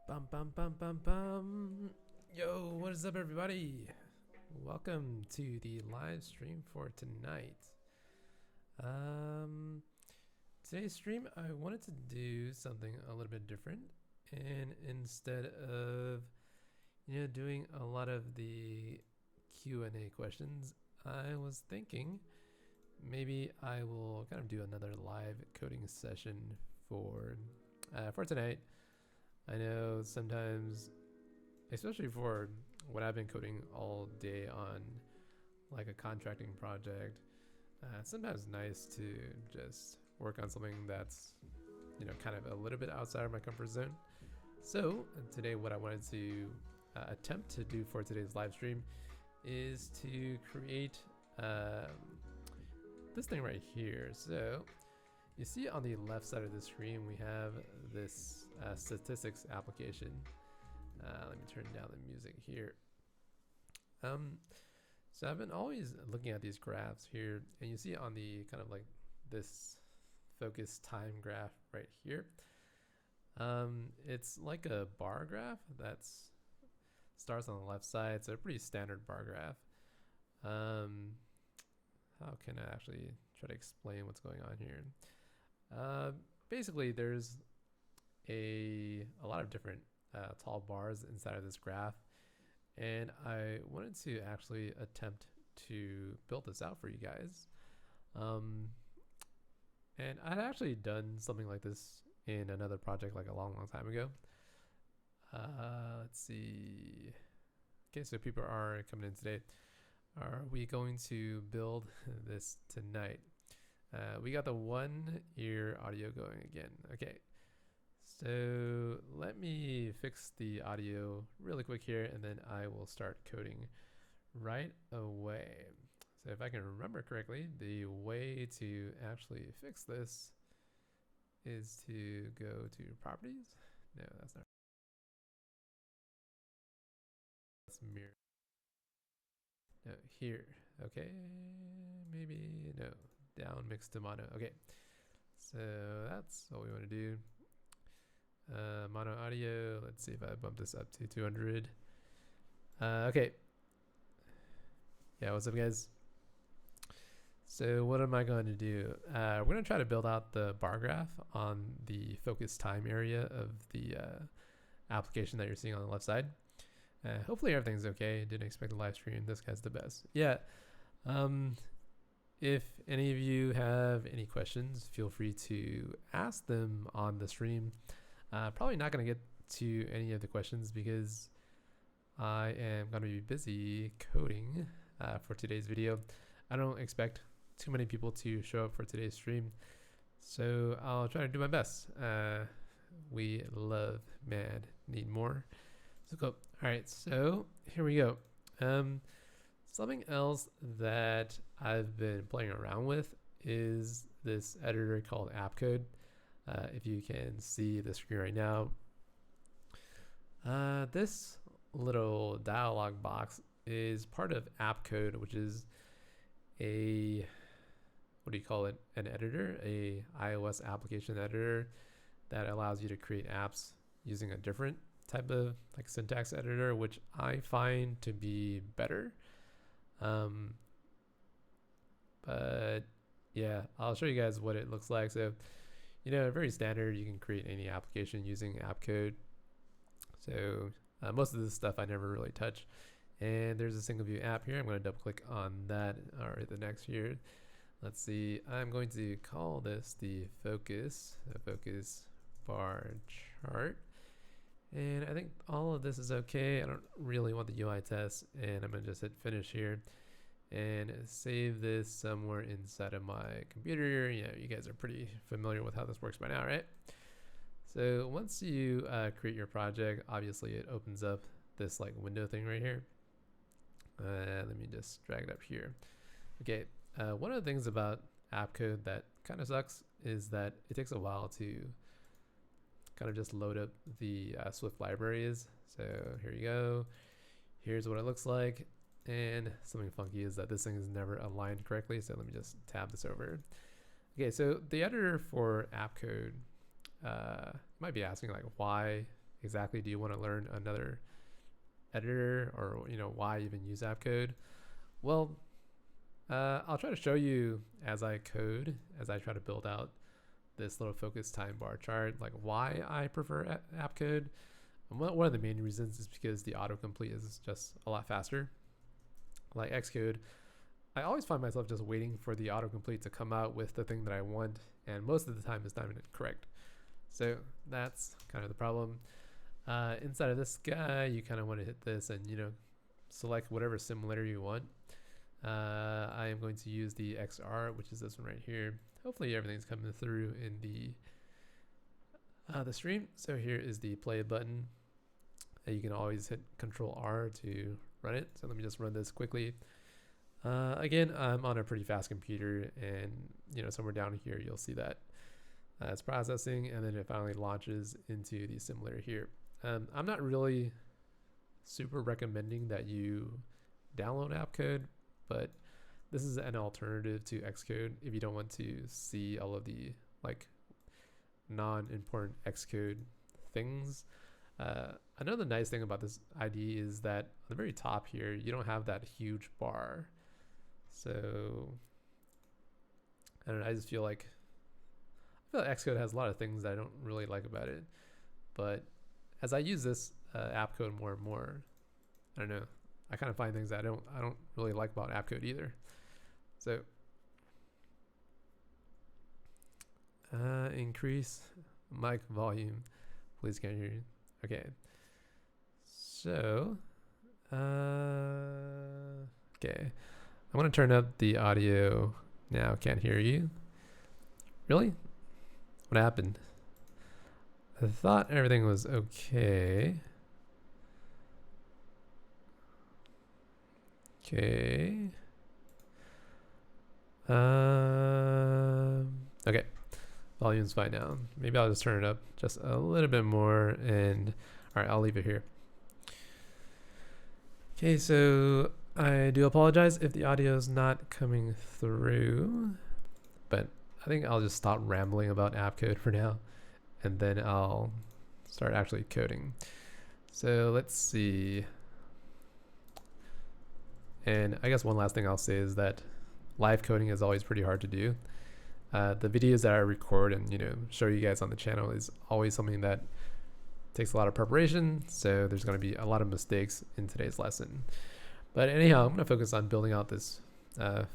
Bum bum bum bum bum. Yo, what is up, everybody? Welcome to the live stream for tonight. Um, Today's stream, I wanted to do something a little bit different, and instead of doing a lot of the Q&A questions, I was thinking maybe I will kind of do another live coding session for tonight. I know sometimes, especially for what I've been coding all day on, like a contracting project, sometimes nice to just work on something that's, kind of a little bit outside of my comfort zone. So today, what I wanted to attempt to do for today's live stream is to create this thing right here. So you see on the left side of the screen, we have this statistics application. Let me turn down the music here. So I've been always looking at these graphs here, and you see on the kind of like this focus time graph right here. It's like a bar graph that starts on the left side. So a pretty standard bar graph. How can I actually try to explain what's going on here? Basically, there's a lot of different tall bars inside of this graph, and I wanted to actually attempt to build this out for you guys. And I'd actually done something like this in another project like a long time ago. Let's see. Okay, so people are coming in today. Are we going to build this tonight? We got the one ear audio going again. Okay, so let me fix the audio really quick here, and then I will start coding right away. So if I can remember correctly, the way to actually fix this is to go to properties. No, that's not. That's mirror. No, here. Okay, maybe no. Down mix to mono. Okay, so that's what we want to do. Mono audio. Let's see if I bump this up to 200. Okay. Yeah, what's up, guys? So what am I going to do? We're going to try to build out the bar graph on the focus time area of the application that you're seeing on the left side. Hopefully everything's okay. Didn't expect a live stream. This guy's the best. Yeah. If any of you have any questions, feel free to ask them on the stream. Probably not going to get to any of the questions because I am going to be busy coding for today's video. I don't expect too many people to show up for today's stream, so I'll try to do my best. We love, man, need more. So cool. All right, so here we go. Something else that I've been playing around with is this editor called AppCode. If you can see the screen right now, this little dialog box is part of AppCode, which is a, what do you call it? An editor, a iOS application editor that allows you to create apps using a different type of like syntax editor, which I find to be better. But yeah, I'll show you guys what it looks like. So, very standard. You can create any application using AppCode. So most of this stuff I never really touch. And there's a single view app here. I'm going to double click on that or the next here. Let's see. I'm going to call this the focus bar chart. And I think all of this is okay. I don't really want the UI test, and I'm going to just hit finish here and save this somewhere inside of my computer. You guys are pretty familiar with how this works by now, right? So once you create your project, obviously it opens up this like window thing right here. Let me just drag it up here. Okay, one of the things about AppCode that kind of sucks is that it takes a while to kind of just load up the Swift libraries. So here you go. Here's what it looks like. And something funky is that this thing is never aligned correctly. So let me just tab this over. Okay, so the editor for AppCode, you might be asking like, why exactly do you want to learn another editor, or why even use AppCode? Well, I'll try to show you as I code, as I try to build out this little focus time bar chart, like why I prefer AppCode. And one of the main reasons is because the autocomplete is just a lot faster. Like Xcode, I always find myself just waiting for the autocomplete to come out with the thing that I want, and most of the time it's not even correct. So that's kind of the problem. Inside of this guy, you kind of want to hit this and select whatever similarity you want. I am going to use the XR, which is this one right here. Hopefully everything's coming through in the stream. So here is the play button. You can always hit Control R to run it. So let me just run this quickly. Again, I'm on a pretty fast computer, and somewhere down here you'll see that it's processing, and then it finally launches into the assembler here. I'm not really super recommending that you download AppCode, but this is an alternative to Xcode if you don't want to see all of the non-important Xcode things. Another nice thing about this IDE is that on the very top here, you don't have that huge bar. So I don't know, I feel like Xcode has a lot of things that I don't really like about it. But as I use this AppCode more and more, I don't know, I kind of find things that I don't really like about AppCode either. So increase mic volume, please, can't hear you. Okay, so okay, I'm gonna turn up the audio now. Can't hear you. Really? What happened? I thought everything was okay. Okay. Okay. Volume's fine now. Maybe I'll just turn it up just a little bit more, and all right, I'll leave it here. Okay, so I do apologize if the audio is not coming through, but I think I'll just stop rambling about AppCode for now, and then I'll start actually coding. So let's see. And I guess one last thing I'll say is that live coding is always pretty hard to do. The videos that I record and show you guys on the channel is always something that takes a lot of preparation, so there's going to be a lot of mistakes in today's lesson. But anyhow, I'm going to focus on building out this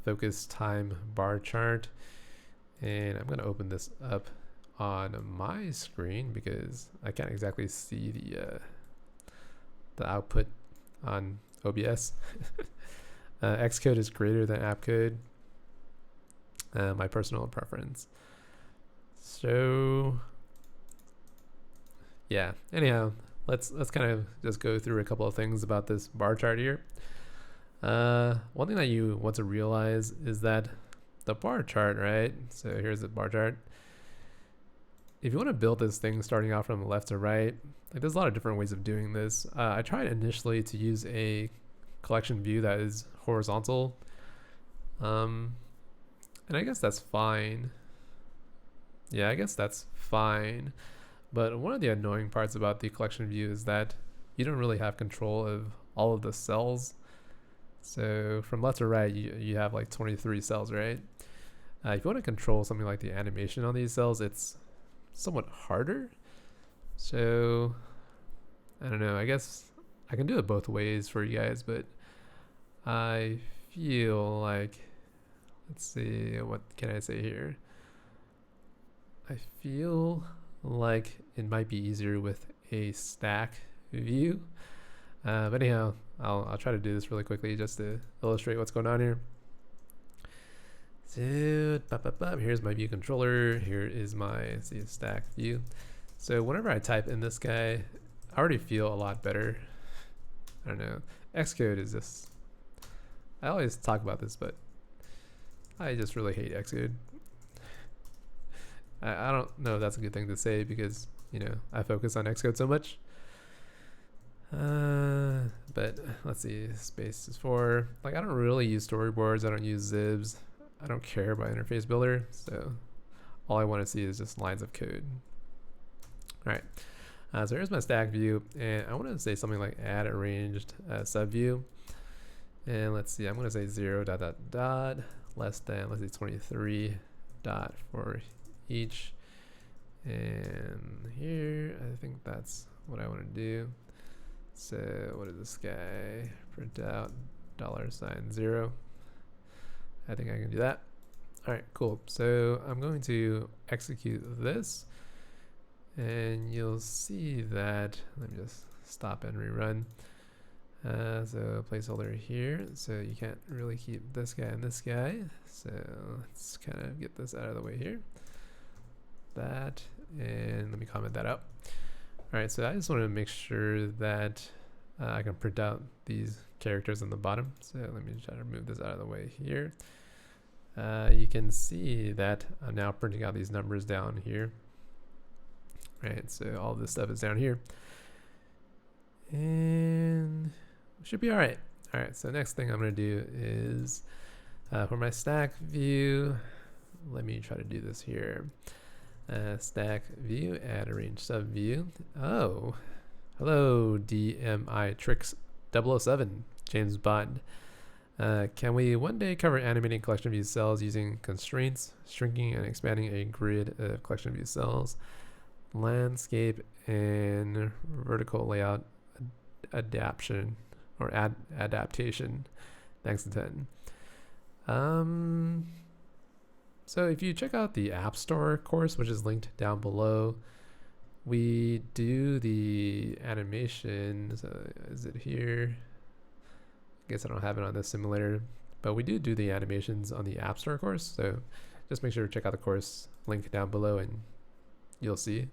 focus time bar chart, and I'm going to open this up on my screen because I can't exactly see the output on OBS. Xcode is greater than AppCode. My personal preference. So yeah, anyhow, let's kind of just go through a couple of things about this bar chart here. One thing that you want to realize is that the bar chart, right? So here's the bar chart. If you want to build this thing starting out from left to right, there's a lot of different ways of doing this. I tried initially to use a collection view that is horizontal. And I guess that's fine. Yeah, I guess that's fine. But one of the annoying parts about the collection view is that you don't really have control of all of the cells. So from left to right, you have like 23 cells, right? If you want to control something like the animation on these cells, it's somewhat harder. So I don't know, I guess I can do it both ways for you guys, but I feel like, let's see, what can I say here? I feel like it might be easier with a stack view. But anyhow, I'll try to do this really quickly just to illustrate what's going on here. So here's my view controller. Here is my stack view. So whenever I type in this guy, I already feel a lot better. I don't know. Xcode is just, I always talk about this, but I just really hate Xcode. I don't know if that's a good thing to say because, I focus on Xcode so much. But let's see, space is for, I don't really use storyboards. I don't use zibs. I don't care about interface builder. So all I want to see is just lines of code. All right. So here's my stack view, and I want to say something like add arranged subview. And let's see, I'm going to say 0 dot dot dot less than, let's say 23 dot for each. And here, I think that's what I want to do. So what is this guy? Print out $0. I think I can do that. All right, cool. So I'm going to execute this, and you'll see that, let me just stop and rerun. So placeholder here, so you can't really keep this guy and this guy. So let's kind of get this out of the way here. That, and let me comment that out. All right, so I just want to make sure that I can print out these characters on the bottom. So let me try to move this out of the way here. You can see that I'm now printing out these numbers down here. Right, so all this stuff is down here. And should be all right. All right, so next thing I'm going to do is for my stack view, let me try to do this here. Stack view, add arrange sub view. Oh, hello, DMI Tricks 007, James Bond. Can we one day cover animating collection view cells using constraints, shrinking and expanding a grid of collection view cells, landscape and vertical layout adaptation or adaptation? Thanks to 10. So if you check out the AppStore course, which is linked down below, we do the animation. So is it here? I guess I don't have it on this simulator, but we do the animations on the AppStore course. So just make sure to check out the course link down below, and you'll see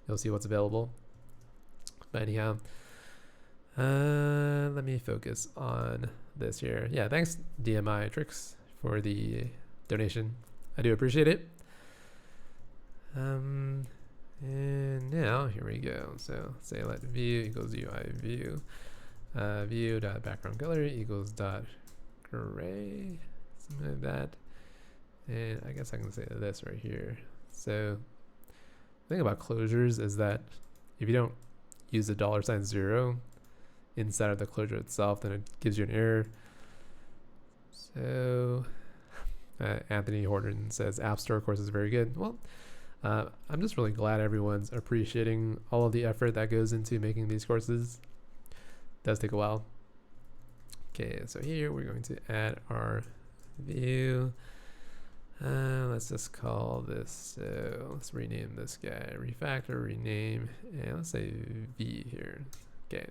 you'll see what's available. But anyhow, let me focus on this here. Yeah, thanks DMI Tricks for the donation. I do appreciate it. And now here we go. So say let view equals UI view. View dot background color equals dot gray, something like that. And I guess I can say this right here. So the thing about closures is that if you don't use the $0 inside of the closure itself, then it gives you an error. So Anthony Horton says AppStore course is very good. Well, I'm just really glad everyone's appreciating all of the effort that goes into making these courses. It does take a while. Okay, so here we're going to add our view. Let's just call this, so let's rename this guy, refactor, rename, and let's say V here. Okay,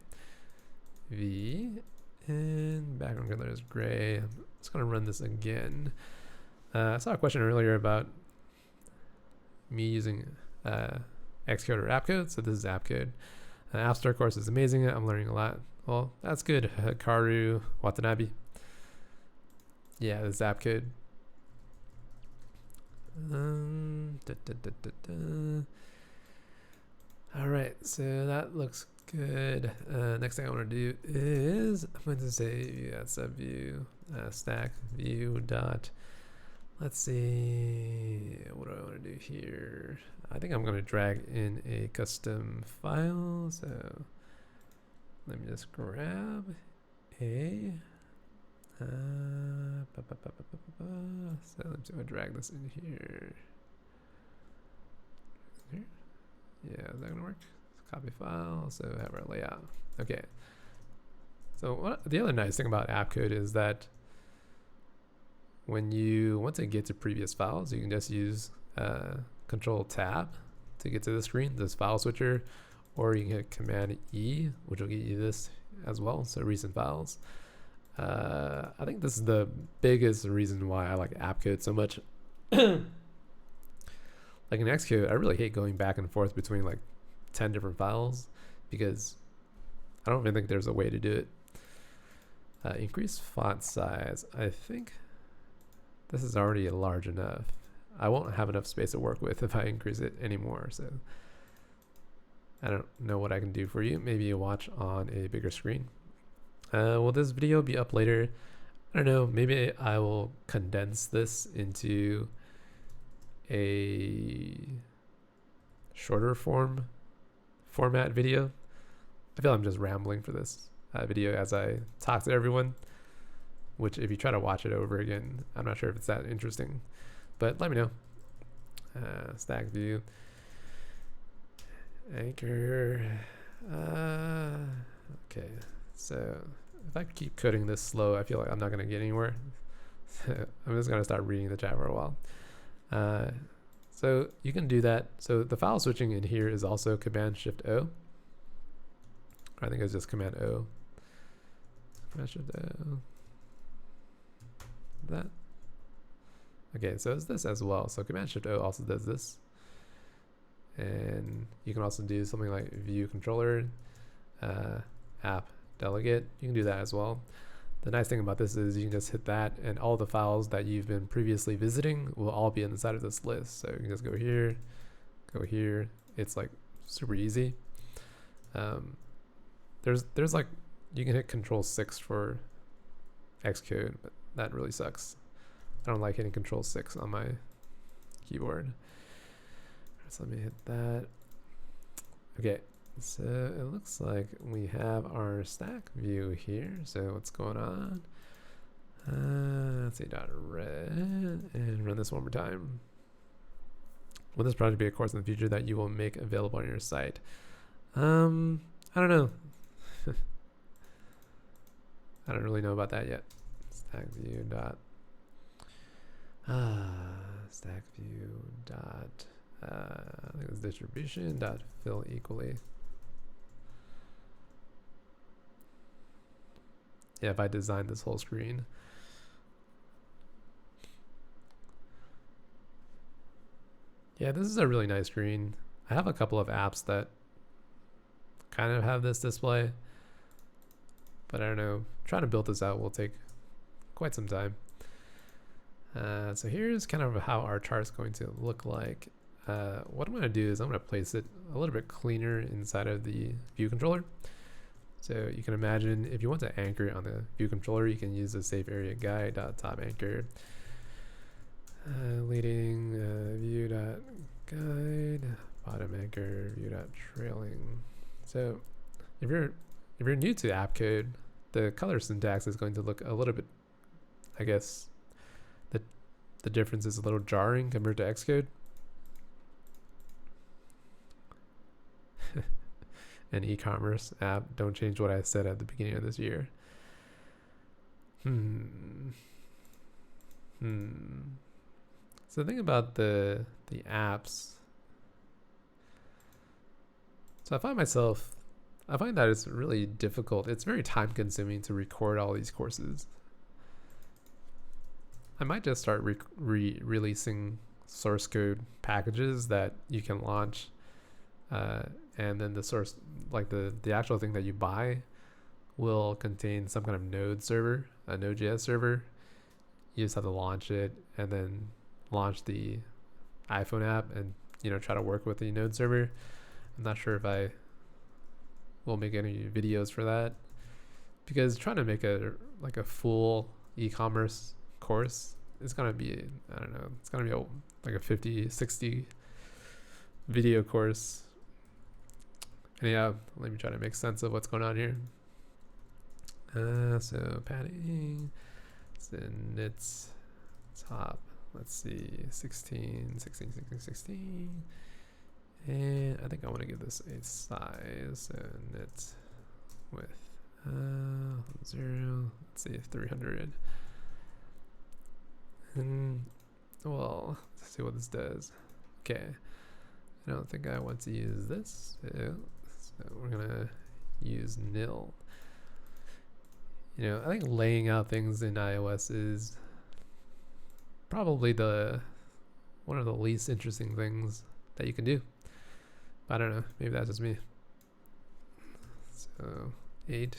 V, and background color is gray. I'm just gonna run this again. I saw a question earlier about me using Xcode or AppCode, so this is AppCode. AppStore course is amazing. I'm learning a lot. Well, that's good. Karu Watanabe. Yeah, this is AppCode. All right, so that looks good. Next thing I want to do is I'm going to say view at subview stack view dot. Let's see, what do I want to do here? I think I'm going to drag in a custom file. So let me just grab a. So let's see if I drag this in here. Yeah, is that gonna work? Copy file, so have our layout. Okay. So the other nice thing about AppCode is that when you want to get to previous files, you can just use Control Tab to get to the screen, this file switcher, or you can hit Command E, which will get you this as well. So recent files. I think this is the biggest reason why I like AppCode so much. Like in Xcode, I really hate going back and forth between like 10 different files because I don't even think there's a way to do it. Increase font size. I think this is already large enough. I won't have enough space to work with if I increase it anymore. So I don't know what I can do for you. Maybe you watch on a bigger screen. Will this video be up later? I don't know. Maybe I will condense this into a shorter form format video. I feel I'm just rambling for this video as I talk to everyone, which if you try to watch it over again, I'm not sure if it's that interesting, but let me know. Stack view, anchor. Okay, so if I keep coding this slow, I feel like I'm not gonna get anywhere. I'm just gonna start reading the chat for a while. So you can do that. So the file switching in here is also Command Shift O. I think it's just Command O. Command Shift O. That. Okay, so it's this as well. So Command Shift O also does this. And you can also do something like View Controller, App Delegate. You can do that as well. The nice thing about this is you can just hit that and all the files that you've been previously visiting will all be inside of this list. So you can just go here, go here. It's like super easy. There's like, you can hit Control-6 for Xcode, but that really sucks. I don't like hitting Control-6 on my keyboard. So let me hit that. Okay. So it looks like we have our stack view here. So what's going on? Let's see, .red, and run this one more time. Will this project be a course in the future that you will make available on your site? I don't know. I don't really know about that yet. Stack view dot. Stack view dot. I think it's distribution dot fill equally. Yeah, if I design this whole screen. Yeah, this is a really nice screen. I have a couple of apps that kind of have this display, but I don't know. Trying to build this out will take quite some time. So here's kind of how our chart's going to look like. What I'm going to do is I'm going to place it a little bit cleaner inside of the view controller. So you can imagine if you want to anchor it on the view controller, you can use the save area guide.top anchor. Leading view.guide, bottom anchor, view.trailing. So if you're new to AppCode, the color syntax is going to look a little bit, I guess, the difference is a little jarring compared to Xcode. An e-commerce app. Don't change what I said at the beginning of this year. So think about the apps. So I find that it's really difficult. It's very time consuming to record all these courses. I might just start releasing source code packages that you can launch, and then the source, like the actual thing that you buy, will contain some kind of node server, a Node.js server. You just have to launch it and then launch the iPhone app and try to work with the node server. I'm not sure if I will make any videos for that, because trying to make a full e-commerce course is gonna be, I don't know, it's gonna be like a 50-60 video course. And yeah, let me try to make sense of what's going on here. So padding, it's top, let's see, 16, and I think I want to give this a size, and it's with 0, let's see, 300. And well, let's see what this does. Okay, I don't think I want to use this, so we're gonna use nil. I think laying out things in iOS is probably one of the least interesting things that you can do. I don't know, maybe that's just me. So 8.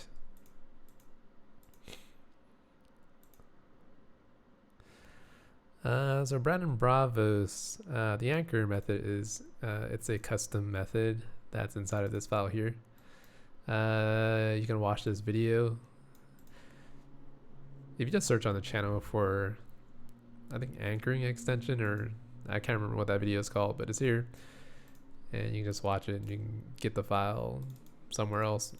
So Brandon Bravos, the anchor method is it's a custom method that's inside of this file here. You can watch this video. If you just search on the channel for, I think, anchoring extension, or I can't remember what that video is called, but it's here. and you can just watch it and you can get the file somewhere else.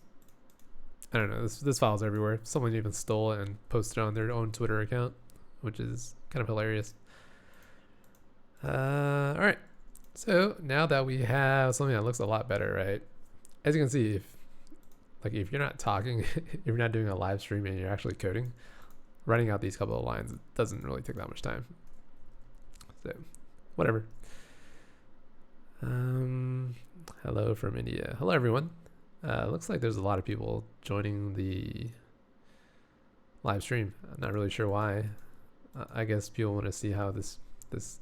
I don't know, this file's everywhere. Someone even stole it and posted it on their own Twitter account, which is kind of hilarious. All right, so now that we have something that looks a lot better, right? As you can see, if you're not talking, if you're not doing a live stream and you're actually coding, writing out these couple of lines doesn't really take that much time. So, whatever. Hello from India. Hello, everyone. Looks like there's a lot of people joining the live stream. I'm not really sure why. I guess people want to see how this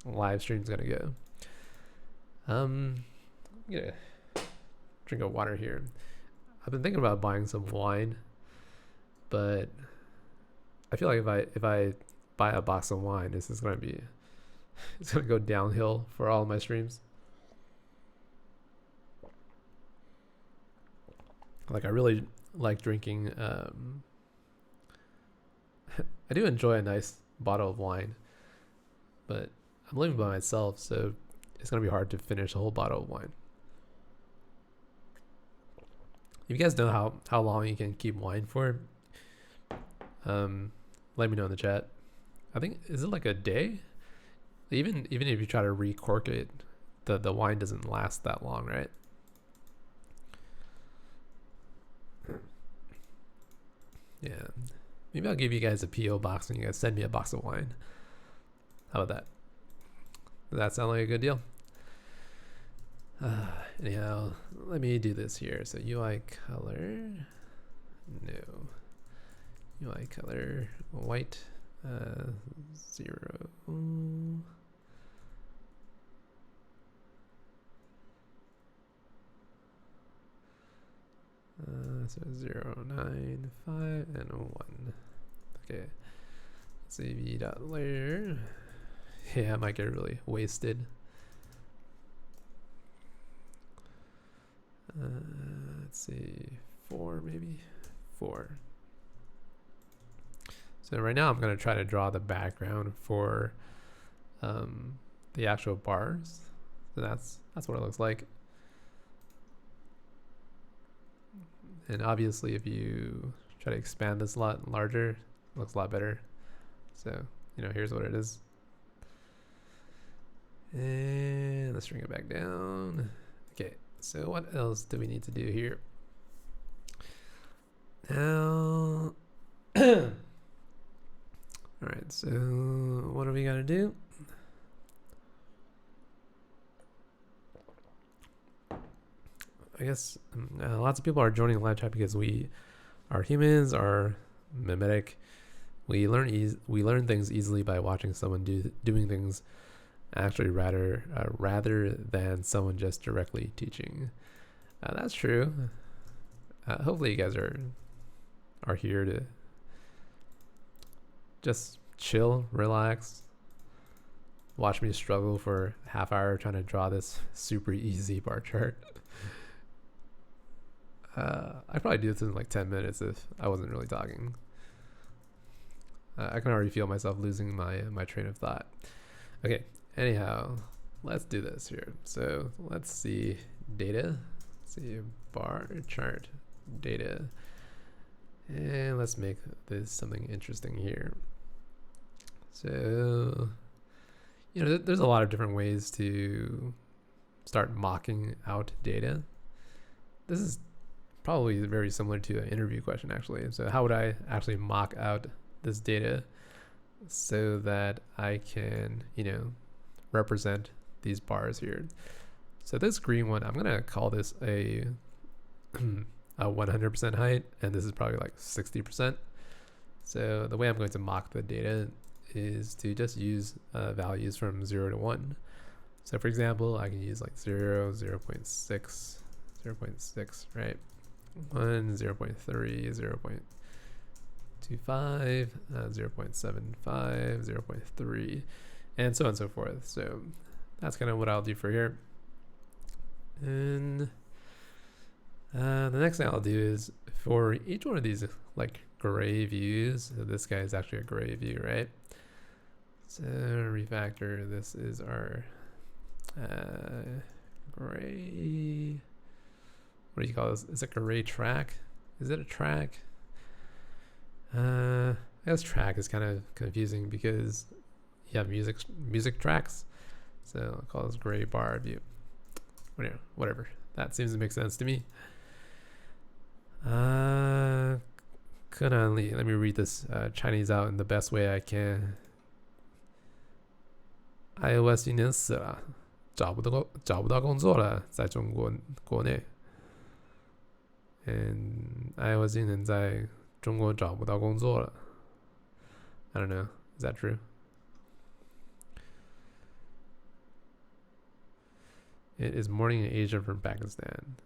live stream is gonna go. I'm gonna drink of water here. I've been thinking about buying some wine, but I feel like if I buy a box of wine, it's gonna go downhill for all of my streams. Like, I really like drinking. I do enjoy a nice bottle of wine, but I'm living by myself, so it's gonna be hard to finish a whole bottle of wine. If you guys know how long you can keep wine for, let me know in the chat. I think, is it like a day? Even if you try to recork it, the wine doesn't last that long, right? Yeah, maybe I'll give you guys a PO box and you guys send me a box of wine. How about that? Does that sound like a good deal? Anyhow, let me do this here. So UI color, no. UI color, white, 0. So 0, 9, 5, and 1. Okay. CV.layer. Yeah, I might get really wasted. Let's see, 4 maybe? 4. So right now I'm going to try to draw the background for the actual bars. So that's what it looks like. And obviously if you try to expand this a lot larger, it looks a lot better. So, here's what it is. And let's bring it back down. Okay, so what else do we need to do here? Now, all right, so what are we gonna do? I guess lots of people are joining the live chat because we are humans, are mimetic. We learn things easily by watching someone doing things, actually rather than someone just directly teaching. That's true. Hopefully you guys are here to just chill, relax, watch me struggle for a half hour trying to draw this super easy bar chart. I'd probably do this in like 10 minutes if I wasn't really talking. I can already feel myself losing my train of thought. Okay, anyhow, let's do this here. So let's see data. Let's see bar chart data. And let's make this something interesting here. So, there's a lot of different ways to start mocking out data. This is probably very similar to an interview question, actually. So how would I actually mock out this data so that I can, represent these bars here? So this green one, I'm gonna call this a 100% height, and this is probably like 60%. So the way I'm going to mock the data is to just use values from 0 to 1. So for example, I can use like 0, 0.6, 0.6, right? 1, 0.3, 0.25, 0.75, 0.3, and so on and so forth. So that's kind of what I'll do for here. And the next thing I'll do is for each one of these like gray views, so this guy is actually a gray view, right? So refactor, this is our gray. What do you call this? Is it gray track? Is it a track? I guess track is kind of confusing because you have music tracks. So I'll call this gray bar view. Whatever. That seems to make sense to me. Let me read this Chinese out in the best way I can. iOS 今年死了，找不到工作了，在中国国内。And iOS 今年在中国找不到工作了。I don't know. Is that true? It is morning in Asia from Pakistan.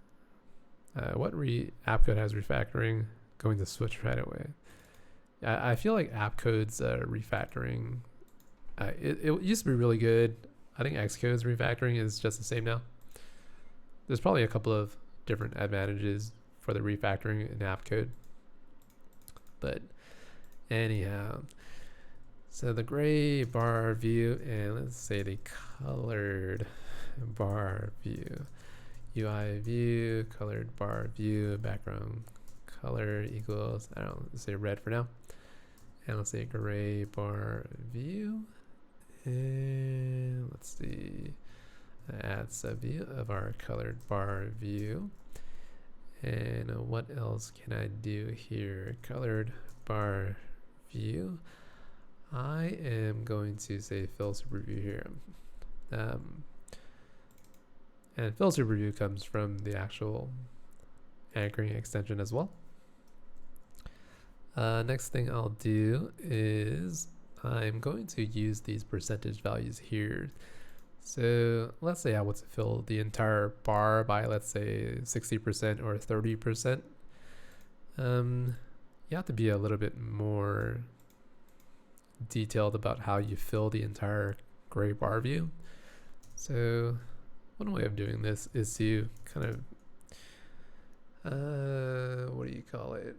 AppCode has refactoring? Going to switch right away. I feel like AppCode's refactoring. It used to be really good. I think Xcode's refactoring is just the same now. There's probably a couple of different advantages for the refactoring in AppCode. But anyhow, so the gray bar view and let's say the colored bar view. UI view, colored bar view, background color equals, I don't know, let's say red for now. And let's say gray bar view. And let's see, add subview of our colored bar view. And what else can I do here? Colored bar view. I am going to say fill super view here. And fill super view comes from the actual anchoring extension as well. Next thing I'll do is I'm going to use these percentage values here. So let's say I want to fill the entire bar by, let's say 60% or 30%. You have to be a little bit more detailed about how you fill the entire gray bar view. So one way of doing this is to kind of, what do you call it?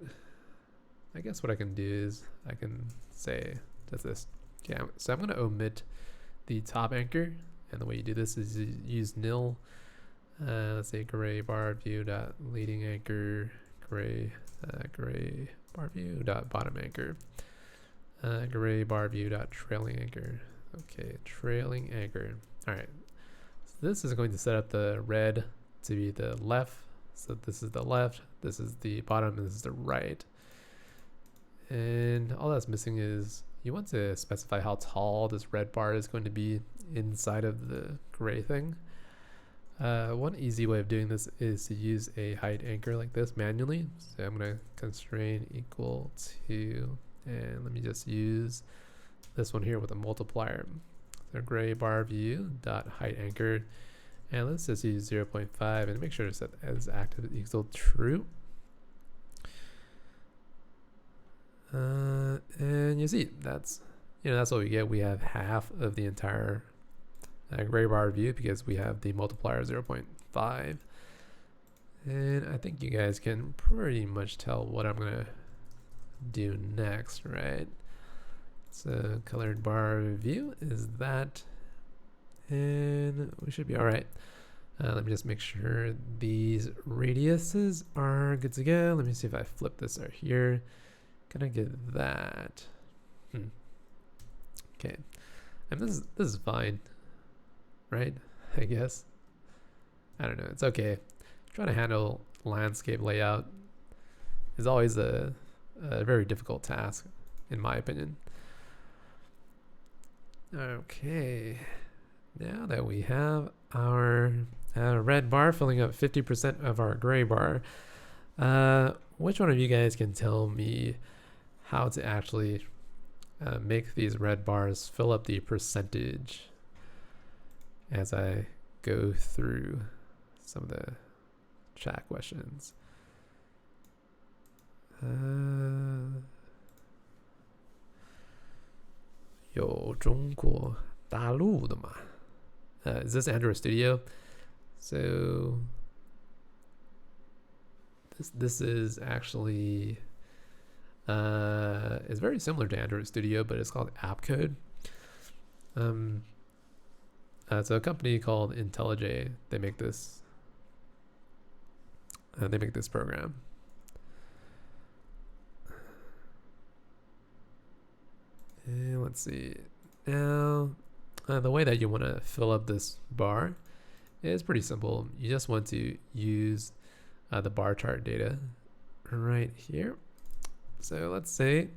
I guess what I can do is I can say just this. Okay, so I'm going to omit the top anchor. And the way you do this is you use nil. Let's say gray bar view dot leading anchor, gray bar view dot bottom anchor, gray bar view dot trailing anchor. Okay, trailing anchor. All right. So this is going to set up the red to be the left. So this is the left, this is the bottom, and this is the right. And all that's missing is you want to specify how tall this red bar is going to be inside of the gray thing. One easy way of doing this is to use a height anchor like this manually. So I'm going to constrain equal to, and let me just use this one here with a multiplier. So gray bar view dot height anchor, and let's just use 0.5 and make sure to set as active equal true. And you see that's what we get. We have half of the entire gray bar view because we have the multiplier 0.5. And I think you guys can pretty much tell what I'm gonna do next, right? So colored bar view is that, and we should be all right. Let me just make sure these radiuses are good to go. Let me see if I flip this right here. Can I get that? Okay, and this is fine, right? I guess. I don't know. It's okay. Trying to handle landscape layout is always a very difficult task, in my opinion. Okay, now that we have our red bar filling up 50% of our gray bar, which one of you guys can tell me how to actually make these red bars fill up the percentage as I go through some of the chat questions? 有中国大陆的嘛? Is this Android Studio? So this is actually it's very similar to Android Studio, but it's called AppCode. So a company called IntelliJ, they make this. They make this program. And let's see. Now, the way that you want to fill up this bar is pretty simple. You just want to use the bar chart data right here. So let's say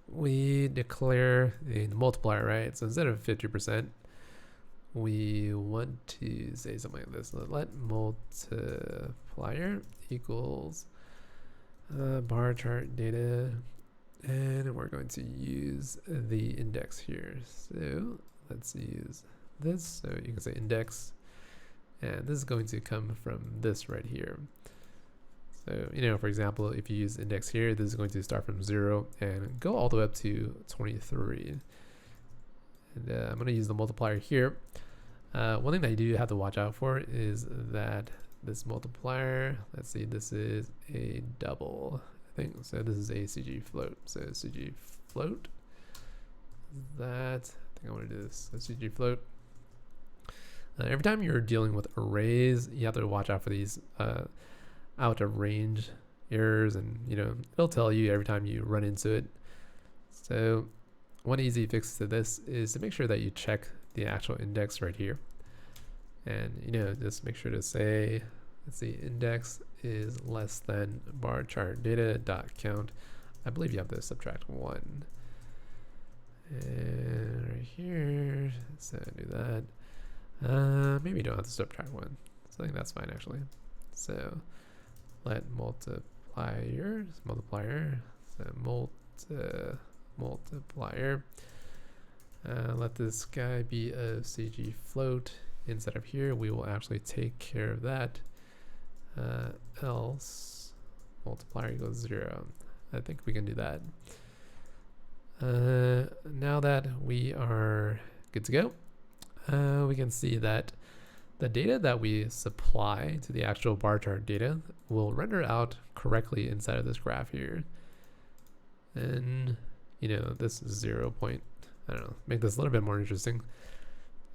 we declare a multiplier, right? So instead of 50%, we want to say something like this. Let multiplier equals bar chart data, and we're going to use the index here. So let's use this. So you can say index, and this is going to come from this right here. So, you know, for example, if you use index here, this is going to start from 0 and go all the way up to 23. And I'm going to use the multiplier here. One thing that you do have to watch out for is that this multiplier, let's see, this is a double, I think. So this is a CG float. So CG float, that, I think I want to do this. So CG float. Every time you're dealing with arrays, you have to watch out for these out of range errors, and you know, it'll tell you every time you run into it. So one easy fix to this is to make sure that you check the actual index right here, and you know, just make sure to say, let's see, index is less than bar chart data dot count. I believe you have to subtract 1, and right here, so do that. Maybe you don't have to subtract 1, so I think that's fine actually. So let multiplier, so multiplier, let this guy be a CG float instead of here. We will actually take care of that, else multiplier equals 0. I think we can do that. Now that we are good to go, we can see that the data that we supply to the actual bar chart data will render out correctly inside of this graph here. And, you know, this is 0. I don't know, make this a little bit more interesting.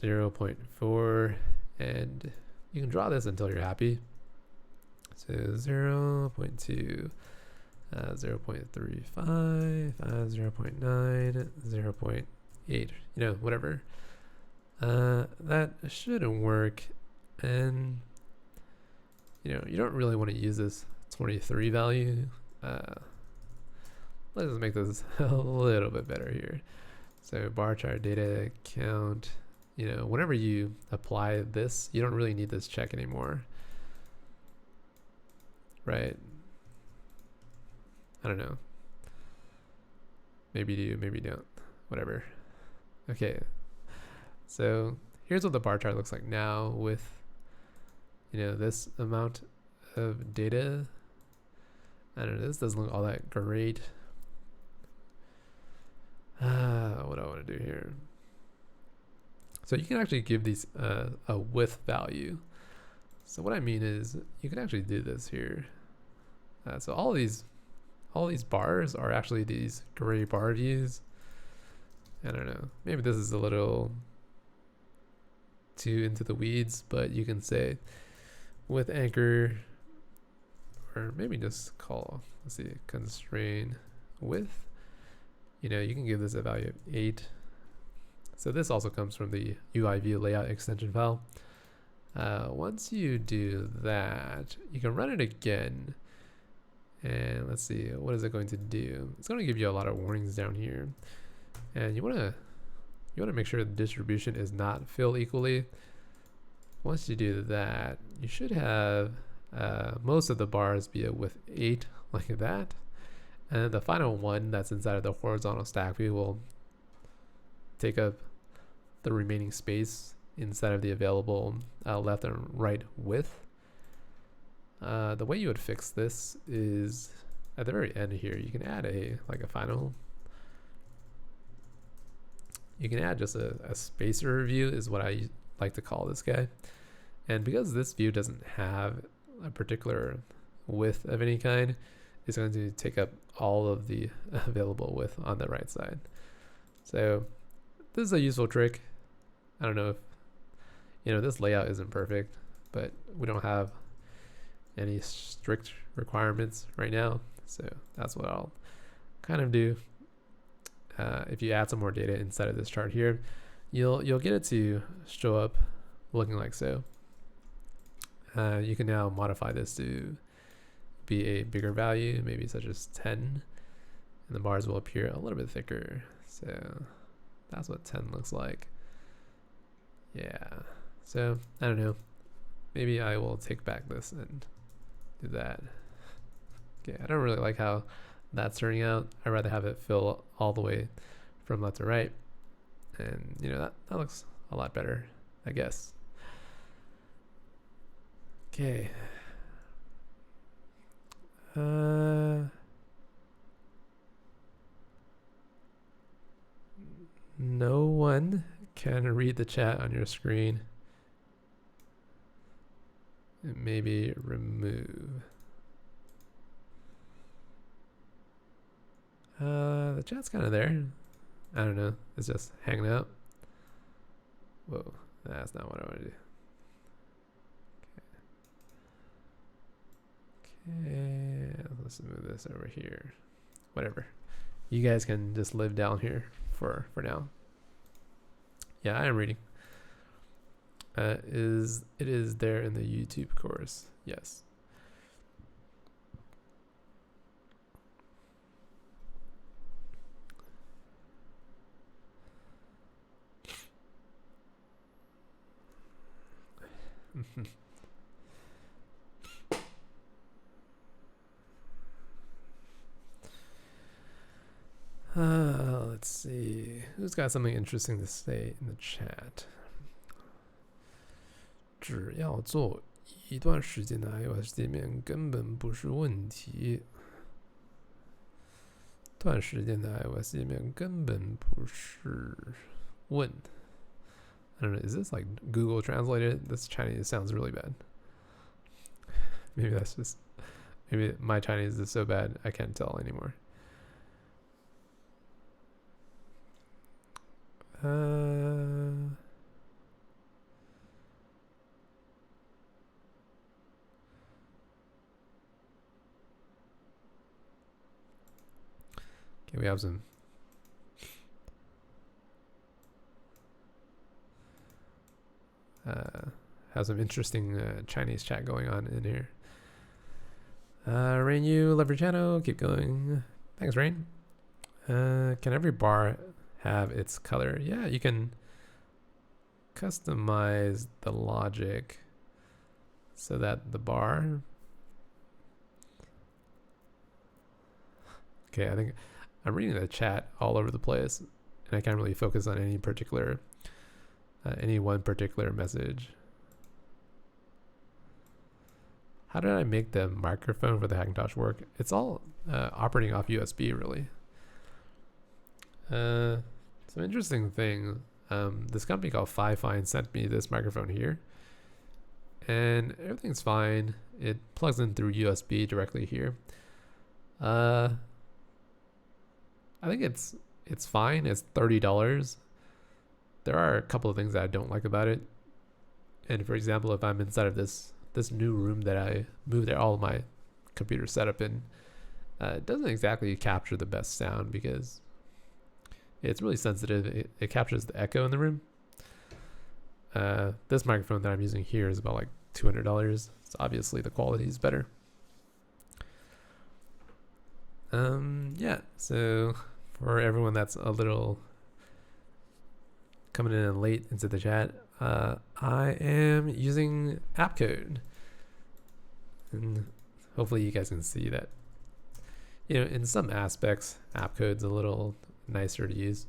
0.4, and you can draw this until you're happy. So 0.2, 0.35, 0.9, 0.8, you know, whatever. That shouldn't work, and you know, you don't really want to use this 23 value. Let's make this a little bit better here. So bar chart data count, you know, whenever you apply this, you don't really need this check anymore, right? I don't know, maybe you do, maybe you don't, whatever. Okay, so here's what the bar chart looks like now with, you know, this amount of data. I don't know, this doesn't look all that great. What do I want to do here? So you can actually give these a width value. So what I mean is you can actually do this here. So all these bars are actually these gray bar views. I don't know, maybe this is a little too into the weeds, but you can say with anchor, or maybe just call, let's see, constrain width. You know, you can give this a value of 8. So this also comes from the UI view layout extension file. Once you do that, you can run it again, and let's see, what is it going to do? It's going to give you a lot of warnings down here, and you want to make sure the distribution is not filled equally. Once you do that, you should have most of the bars be a width 8 like that, and the final one that's inside of the horizontal stack view will take up the remaining space inside of the available left and right width. The way you would fix this is at the very end here, you can add a final, you can add just a spacer view is what I like to call this guy. And because this view doesn't have a particular width of any kind, it's going to take up all of the available width on the right side. So this is a useful trick. I don't know if this layout isn't perfect, but we don't have any strict requirements right now. So that's what I'll kind of do. If you add some more data inside of this chart here, you'll get it to show up looking like so. You can now modify this to be a bigger value, maybe such as 10, and the bars will appear a little bit thicker. So that's what 10 looks like. Yeah. So I don't know. Maybe I will take back this and do that. Okay, I don't really like how that's turning out. I'd rather have it fill all the way from left to right. And that looks a lot better, I guess. Okay. No one can read the chat on your screen. Maybe remove. The chat's kind of there. I don't know. It's just hanging out. Whoa, that's not what I want to do. Okay, let's move this over here. Whatever. You guys can just live down here for now. Yeah, I am reading. It is there in the YouTube course. Yes. Let's see. Who's got something interesting to say in the chat? 只要做一段时间的 iOS 界面根本不是问题。段时间的 iOS 界面根本不是问。I don't know, is this like Google translated? This Chinese sounds really bad. Maybe my Chinese is so bad I can't tell anymore. Okay, we have some interesting Chinese chat going on in here. Rain, you love your channel. Keep going. Thanks, Rain. Can every bar have its color? Yeah, you can customize the logic so that the bar. Okay, I think I'm reading the chat all over the place, and I can't really focus on any one particular message. How did I make the microphone for the Hackintosh work? It's all operating off USB, really. Some interesting thing. This company called Fifine sent me this microphone here, and everything's fine. It plugs in through USB directly here. I think it's fine. It's $30. There are a couple of things that I don't like about it. And for example, if I'm inside of this new room that I moved all of my computer setup in, it doesn't exactly capture the best sound because it's really sensitive. It captures the echo in the room. This microphone that I'm using here is about like $200. So obviously the quality is better. Yeah, so for everyone that's a little coming in late into the chat, I am using AppCode, and hopefully you guys can see that, in some aspects, AppCode's a little nicer to use.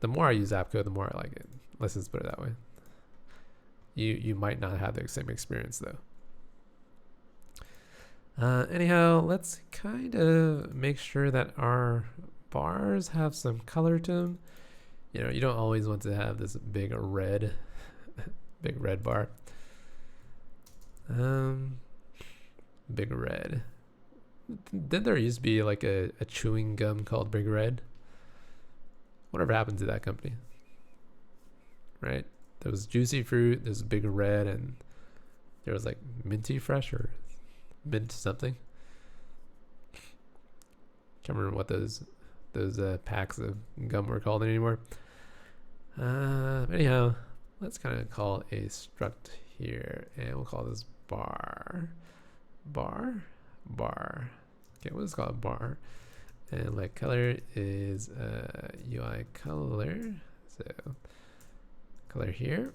The more I use AppCode, the more I like it. Let's just put it that way. You might not have the same experience though. Anyhow, let's kind of make sure that our bars have some color to them. You don't always want to have this big red bar. Big red. Didn't there used to be like a chewing gum called Big Red? Whatever happened to that company? Right? there was juicy fruit, there's big red, and there was like minty fresh or mint something. Can't remember what those packs of gum were called anymore. Anyhow, let's kind of call a struct here, and we'll call this bar. Okay, we'll just call it bar. And like color is UI color. So color here.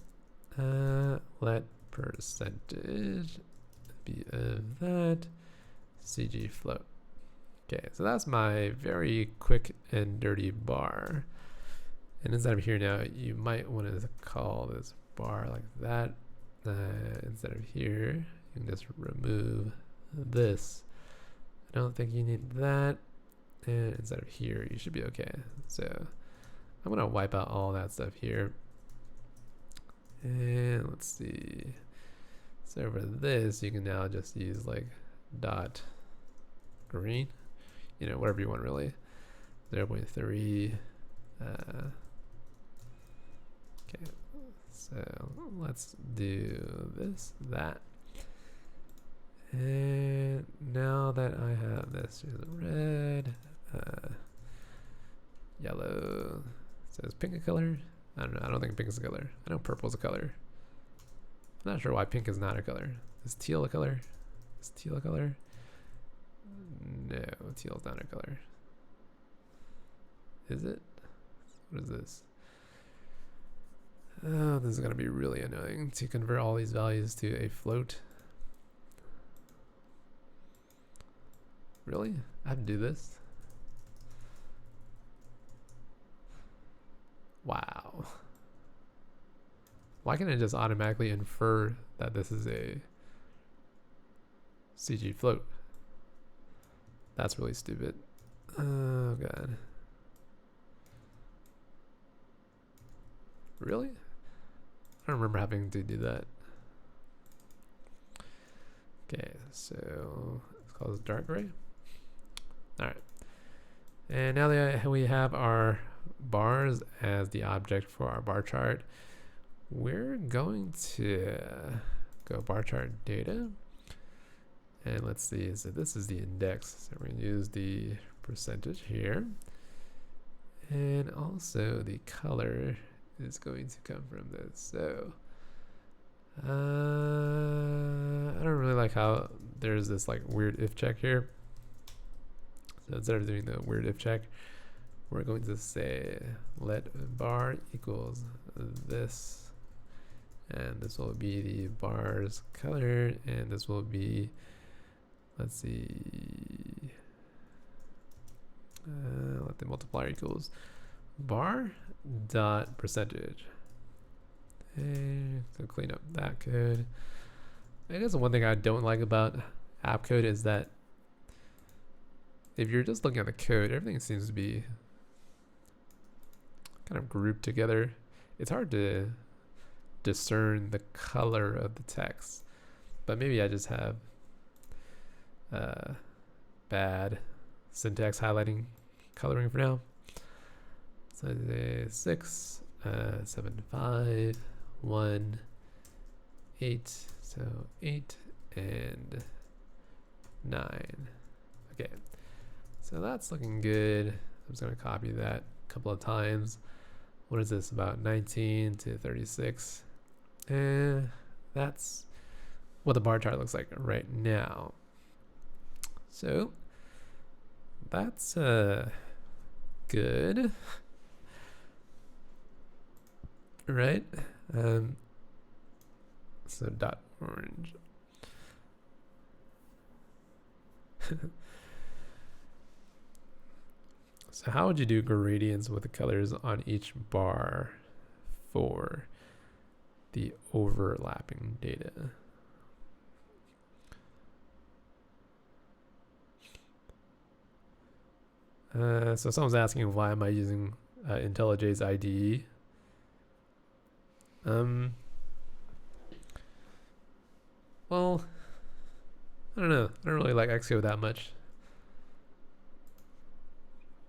Let percentage be of that CG float. Okay, so that's my very quick and dirty bar. And instead of here now, you might want to call this bar like that. Instead of here, you can just remove this. I don't think you need that. And instead of here, you should be okay. So I'm gonna wipe out all that stuff here. And let's see. So for this, you can now just use like dot green, you know, whatever you want really. 0.3. Okay, so let's do this, that. And now that I have this, here's red, yellow. So is pink a color? I don't know. I don't think pink is a color. I know purple is a color. I'm not sure why pink is not a color. Is teal a color? Is teal a color? No, teal is not a color. Is it? What is this? Oh, this is going to be really annoying to convert all these values to a float. Really? I have to do this? Wow. Why can't it just automatically infer that this is a CG float? That's really stupid. Oh god. Really? I don't remember having to do that. Okay, so let's call this dark gray. Alright. And now that we have our bars as the object for our bar chart, we're going to go bar chart data. And let's see, so this is the index. So we're going to use the percentage here. And also the color is going to come from this. So I don't really like how there's this like weird if check here. So instead of doing the weird if check, we're going to say let bar equals this, and this will be the bar's color, and this will be, let's see, let the multiplier equals bar dot percentage. And so clean up that code. I guess the one thing I don't like about AppCode is that if you're just looking at the code, everything seems to be kind of grouped together. It's hard to discern the color of the text, but maybe I just have bad syntax highlighting coloring for now. So I say 6, 7, 5, 1, 8, so 8 and 9. Okay, so that's looking good. I'm just gonna copy that a couple of times. What is this, about 19 to 36? And that's what the bar chart looks like right now. So that's good, right? So dot orange. So how would you do gradients with the colors on each bar for the overlapping data? So someone's asking, why am I using IntelliJ's IDE? Well, I don't know. I don't really like Xcode that much.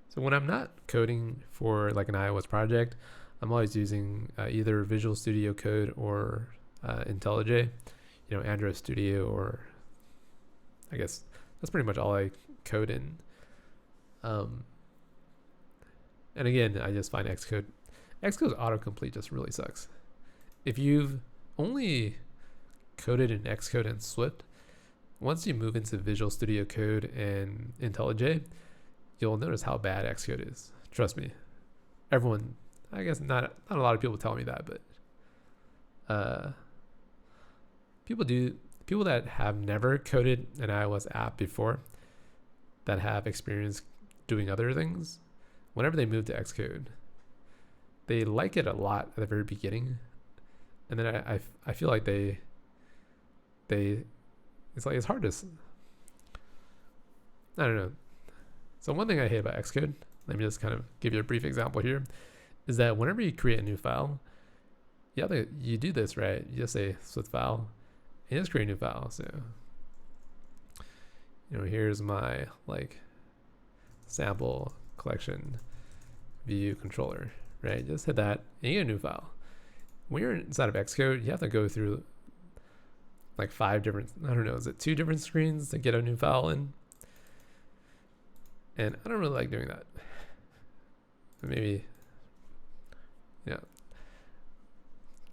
So when I'm not coding for like an iOS project, I'm always using either Visual Studio Code or IntelliJ, Android Studio, or I guess that's pretty much all I code in. And again, I just find Xcode. Xcode's autocomplete just really sucks. If you've only coded in Xcode and Swift, once you move into Visual Studio Code and IntelliJ, you'll notice how bad Xcode is. Trust me. Everyone, I guess not a lot of people tell me that, but people that have never coded an iOS app before, that have experience doing other things, whenever they move to Xcode, they like it a lot at the very beginning, and then I feel like it's hard to, I don't know. So one thing I hate about Xcode, let me just kind of give you a brief example here, is that whenever you create a new file, you do this, right? You just say Swift file, and just create a new file. So, here's my sample collection view controller, right? Just hit that, and you get a new file. When you're inside of Xcode, you have to go through 5 different, I don't know, is it 2 different screens to get a new file in? And I don't really like doing that. Maybe,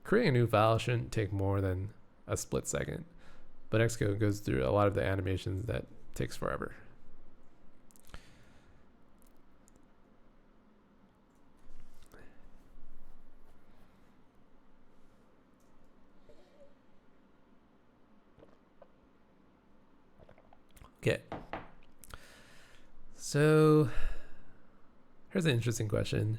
creating a new file shouldn't take more than a split second, but Xcode goes through a lot of the animations that takes forever. Okay. So here's an interesting question.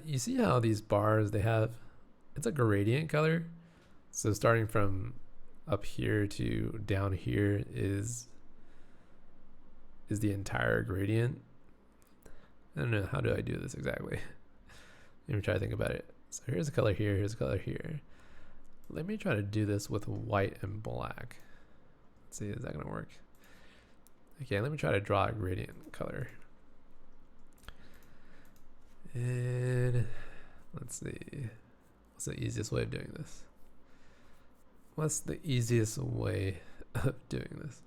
You see how these bars, it's a gradient color. So starting from up here to down here is the entire gradient. I don't know, how do I do this exactly? Let me try to think about it. So here's a color here, here's a color here. Let me try to do this with white and black. Let's see, is that gonna work? Okay, let me try to draw a gradient color. And let's see, what's the easiest way of doing this? What's the easiest way of doing this?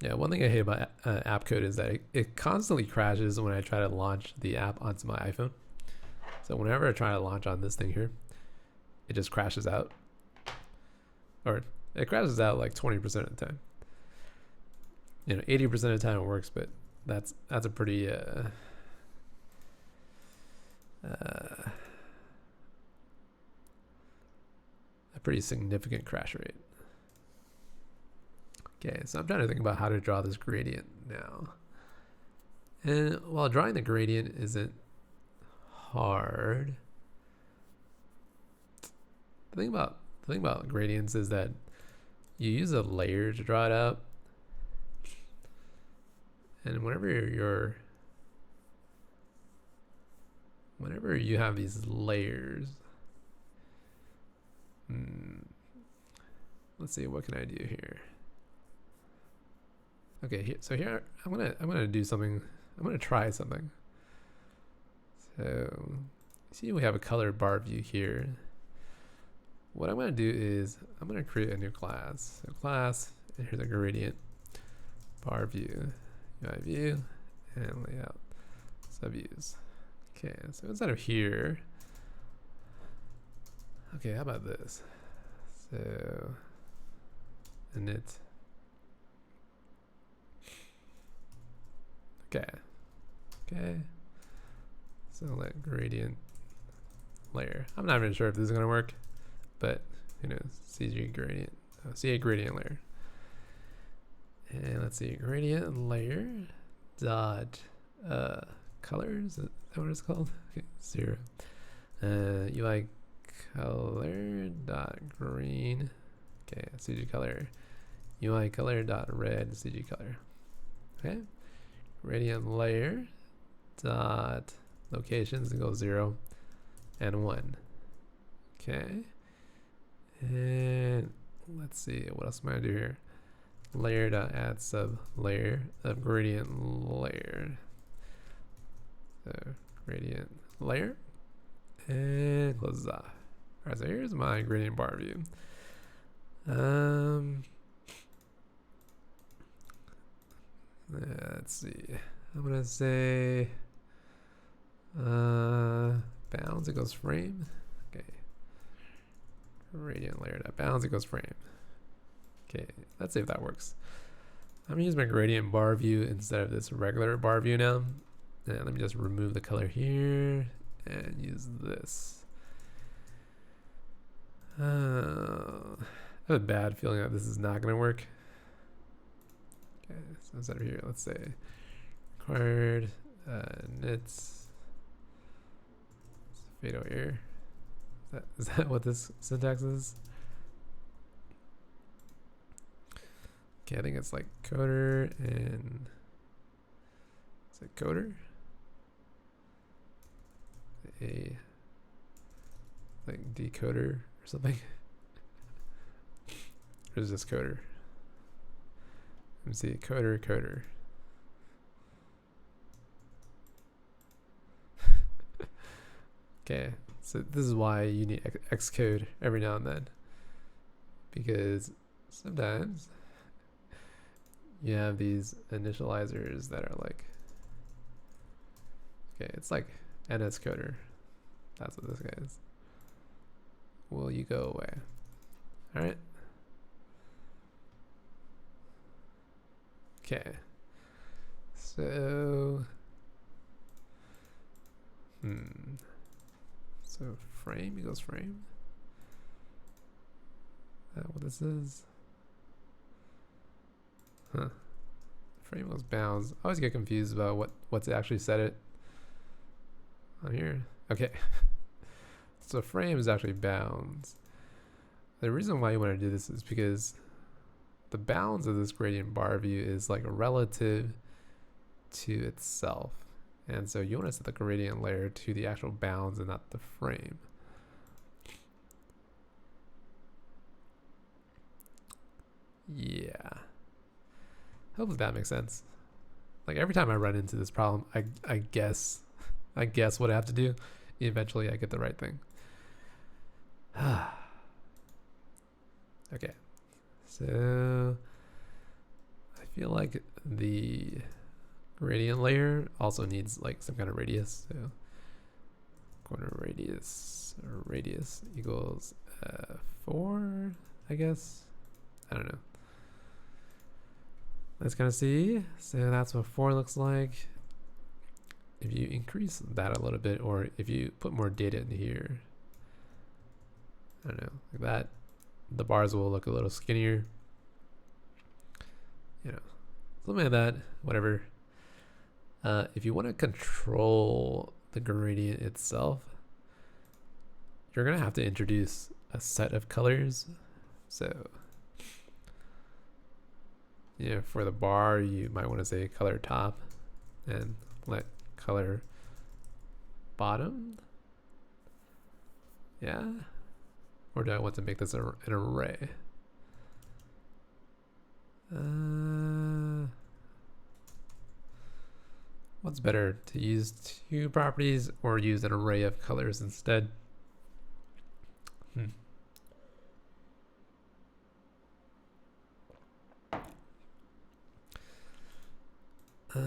Yeah, one thing I hate about AppCode is that it constantly crashes when I try to launch the app onto my iPhone. So whenever I try to launch on this thing here, it just crashes out. Or it crashes out 20% of the time. 80% of the time it works, but that's a pretty a pretty significant crash rate. Okay, so I'm trying to think about how to draw this gradient now. And while drawing the gradient isn't hard, the thing about gradients is that you use a layer to draw it out. And whenever you have these layers, let's see, what can I do here? Okay, so here I'm gonna do something. I'm gonna try something. So see, we have a color bar view here. What I'm gonna do is I'm gonna create a new class. So class, and here's a gradient bar view, UI view, and layout subviews. Okay, so inside of here, okay, how about this? So init. Okay. So let gradient layer. I'm not even sure if this is gonna work, but who knows? CG gradient. CA gradient layer. And let's see, gradient layer dot colors. Is that what it's called? Okay, 0. UI color dot green. Okay, CG color. UI color dot red CG color. Okay. Gradient layer dot locations equals 0 and 1. Okay. And let's see, what else am I gonna do here? Layer.add sub layer of gradient layer. So gradient layer and close this off. Alright, so here's my gradient bar view. Let's see. I'm gonna say bounds equals frame. Okay. Gradient layer that bounds equals frame. Okay, let's see if that works. I'm gonna use my gradient bar view instead of this regular bar view now. And let me just remove the color here and use this. I have a bad feeling that this is not gonna work. Okay, so instead of here, let's say required nits fatal error. Is that what this syntax is? Okay, I think it's like coder and is it coder? A like decoder or something. Or is this coder? Let me see, coder. Okay, so this is why you need Xcode every now and then, because sometimes you have these initializers that are like, okay, it's like NSCoder. That's what this guy is. Will you go away? All right. Okay. So, so frame equals frame. Is that what this is? Huh. Frame equals bounds. I always get confused about what's actually set it on here. Okay. So frame is actually bounds. The reason why you want to do this is because the bounds of this gradient bar view is like relative to itself. And so you want to set the gradient layer to the actual bounds and not the frame. Yeah. Hopefully that makes sense. Like every time I run into this problem, I guess what I have to do. Eventually I get the right thing. Okay. So I feel like the gradient layer also needs like some kind of radius. So corner radius equals 4, I guess. I don't know. Let's kind of see. So that's what 4 looks like. If you increase that a little bit, or if you put more data in here, I don't know, like that, the bars will look a little skinnier. You know, something like that, whatever. If you want to control the gradient itself, you're going to have to introduce a set of colors. So, you know, for the bar, you might want to say color top and let color bottom. Yeah. Or do I want to make this an array? What's better, to use 2 properties or use an array of colors instead? I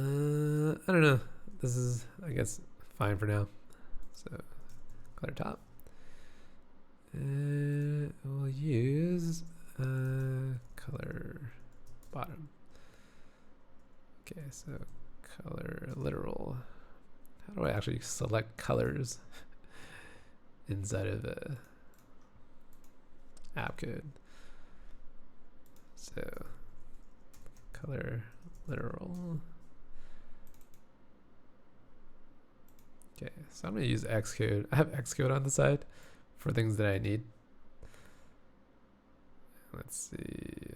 don't know. This is, I guess, fine for now. So, color top. We'll use color bottom. Okay, so color literal. How do I actually select colors inside of the AppCode? So color literal. Okay, so I'm going to use Xcode. I have Xcode on the side for things that I need. Let's see.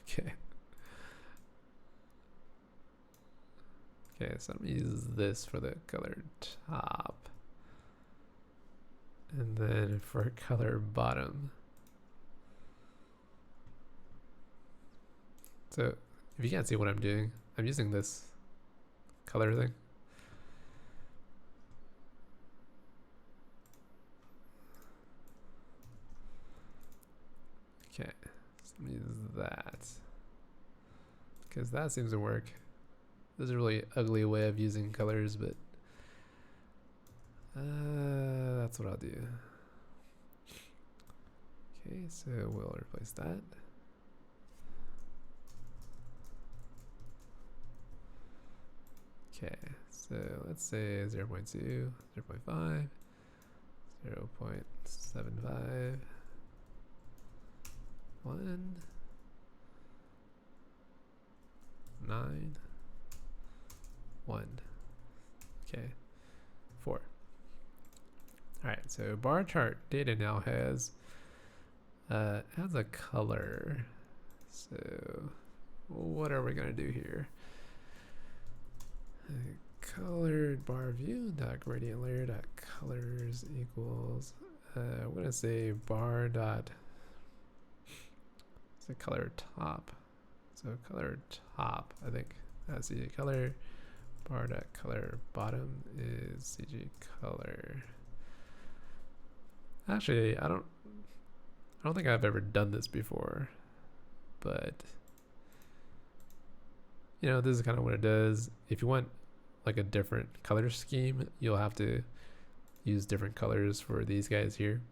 Okay. Okay, so I'm gonna use this for the color top. And then for color bottom. So if you can't see what I'm doing, I'm using this color thing. Okay, so I'm gonna use that. Because that seems to work. This is a really ugly way of using colors, but that's what I'll do. Okay, so we'll replace that. Okay, so let's say 0.2, 0.5, 0.75, 1, 9, 1. Okay, 4. Alright, so bar chart data now has a color. So what are we gonna do here? Colored bar view dot gradient layer dot colors equals I'm gonna say bar dot color top. So color top, I think that's CG color. Bar dot color bottom is CG color. Actually, I don't think I've ever done this before, but you know, this is kind of what it does. If you want like a different color scheme, you'll have to use different colors for these guys here.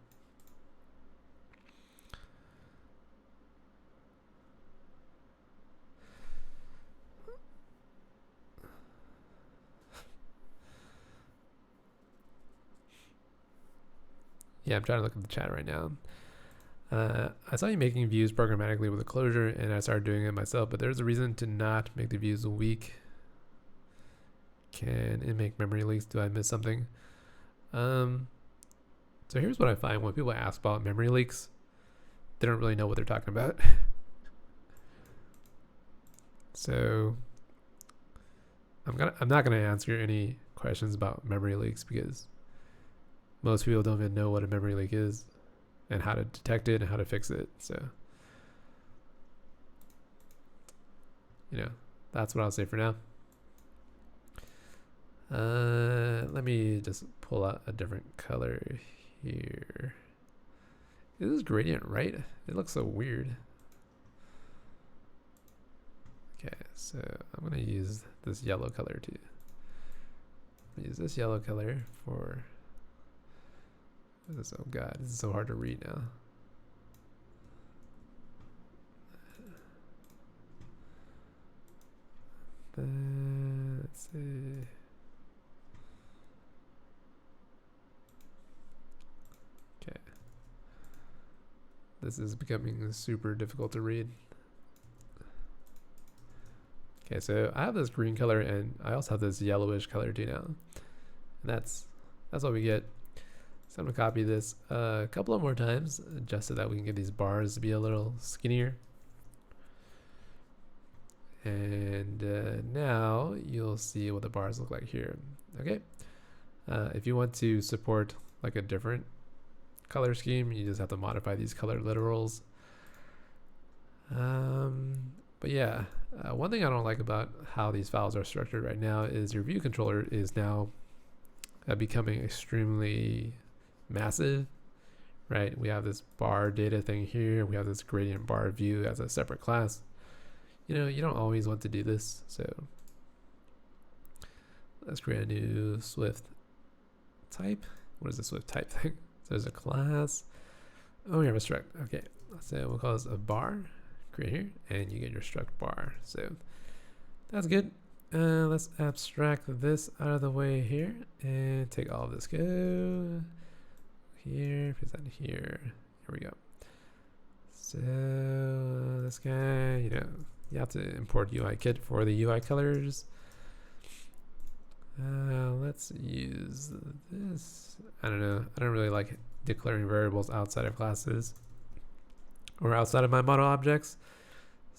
Yeah, I'm trying to look at the chat right now. I saw you making views programmatically with a closure, and I started doing it myself, but there's a reason to not make the views weak. Can it make memory leaks? Do I miss something? So here's what I find when people ask about memory leaks, they don't really know what they're talking about. So I'm not gonna answer any questions about memory leaks because most people don't even know what a memory leak is and how to detect it and how to fix it. So, you know, that's what I'll say for now. Let me just pull out a different color here. This is gradient, right? It looks so weird. Okay, so I'm gonna use this yellow color too. Use this yellow color for this. Oh god, this is so hard to read now. Let's see. Okay. This is becoming super difficult to read. Okay, so I have this green color and I also have this yellowish color too now. And that's what we get. So I'm gonna copy this a couple of more times just so that we can get these bars to be a little skinnier. And now you'll see what the bars look like here. Okay. If you want to support like a different color scheme, you just have to modify these color literals. But yeah, one thing I don't like about how these files are structured right now is your view controller is now becoming extremely massive, right? We have this bar data thing here. We have this gradient bar view as a separate class. You know, you don't always want to do this. So let's create a new Swift type. What is the Swift type thing? So there's a class. Oh, we have a struct. Okay, so we'll call this a bar. Create here, and you get your struct bar. So that's good. Let's abstract this out of the way here and take all of this. Go here, put that here. Here we go. So this guy, you know, you have to import UI kit for the UI colors. Let's use this. I don't know. I don't really like declaring variables outside of classes or outside of my model objects.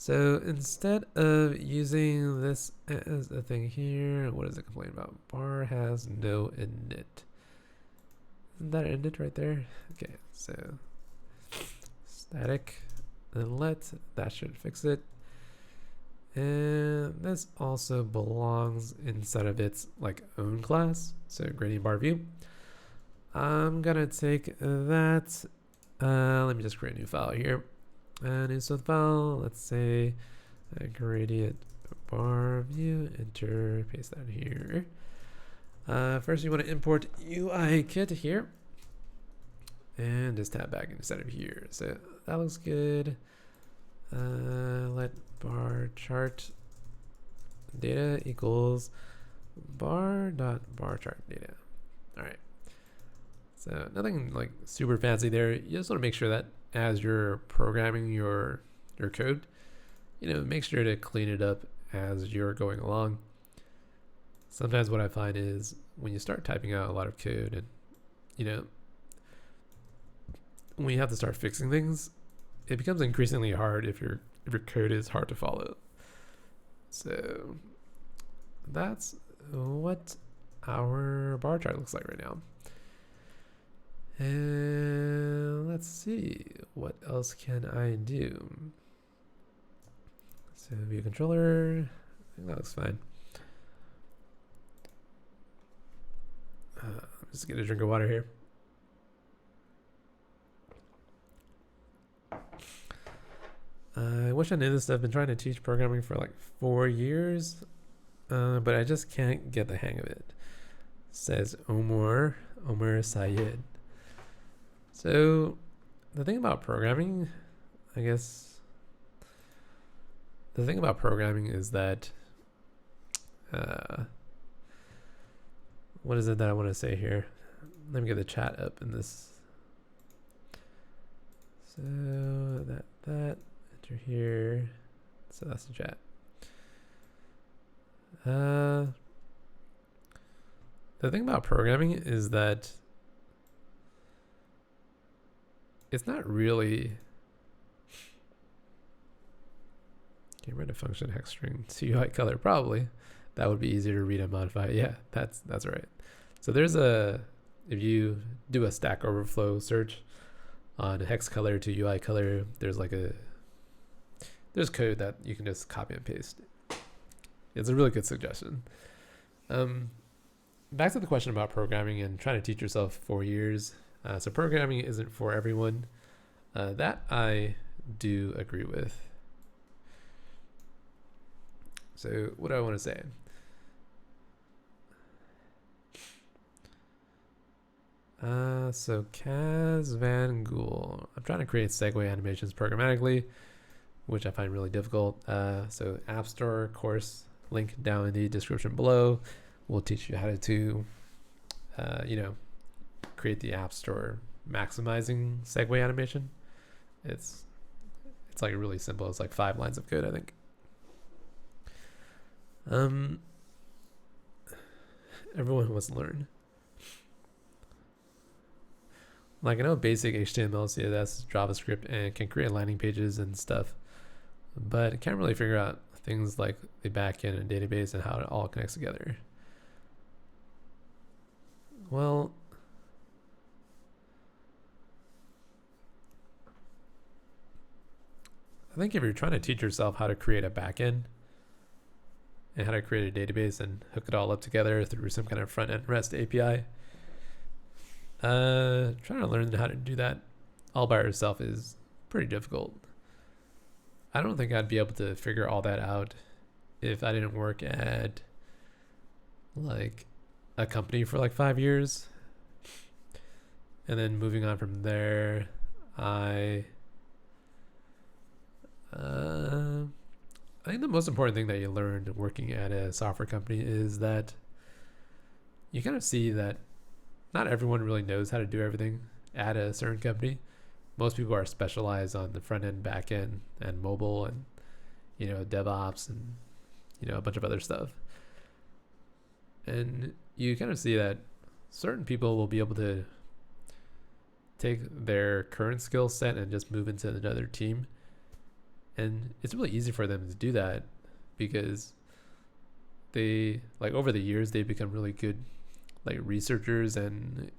So instead of using this as a thing here, what does it complain about? Bar has no init. Isn't that init right there? Okay, so static and let, that should fix it. And this also belongs inside of its like own class, so gradient bar view. I'm gonna take that. Let me just create a new file here. New source file. Let's say gradient bar view. Enter. Paste that here. First, you want to import UI kit here, and just tab back inside of here. So that looks good. Let bar chart data equals bar chart data. All right. So nothing like super fancy there. You just want to make sure that as you're programming your code, make sure to clean it up as you're going along. Sometimes what I find is when you start typing out a lot of code and, when you have to start fixing things, it becomes increasingly hard if your code is hard to follow. So that's what our bar chart looks like right now. And let's see, what else can I do? So view controller, I think that looks fine. I'm just gonna drink of water here. I wish I knew this stuff. I've been trying to teach programming for like 4 years, but I just can't get the hang of it. Says Omar Sayed. So the thing about programming, I guess, the thing about programming is that, what is it that I want to say here? Let me get the chat up in this. So that, enter here. So that's the chat. The thing about programming is that it's not really get rid of function hex string to UI color. Probably that would be easier to read and modify. Yeah, that's right. So there's if you do a Stack Overflow search on hex color to UI color, there's code that you can just copy and paste. It's a really good suggestion. Back to the question about programming and trying to teach yourself 4 years. So programming isn't for everyone. That I do agree with. So what do I want to say? So Kaz Van Gool. I'm trying to create segue animations programmatically, which I find really difficult. So AppStore course, link down in the description below. We'll teach you how to create the AppStore maximizing segue animation. It's like really simple. It's like 5 lines of code, I think. Everyone wants to learn. Like I know basic HTML, CSS, JavaScript, and can create landing pages and stuff, but I can't really figure out things like the backend and database and how it all connects together. Well, I think if you're trying to teach yourself how to create a backend and how to create a database and hook it all up together through some kind of front-end REST API, trying to learn how to do that all by yourself is pretty difficult. I don't think I'd be able to figure all that out if I didn't work at like a company for like 5 years. And then moving on from there, I think the most important thing that you learned working at a software company is that you kind of see that not everyone really knows how to do everything at a certain company. Most people are specialized on the front end, back end, and mobile, and DevOps, and a bunch of other stuff. And you kind of see that certain people will be able to take their current skill set and just move into another team And it's really easy for them to do that because they, like, over the years, they've become really good, like, researchers, and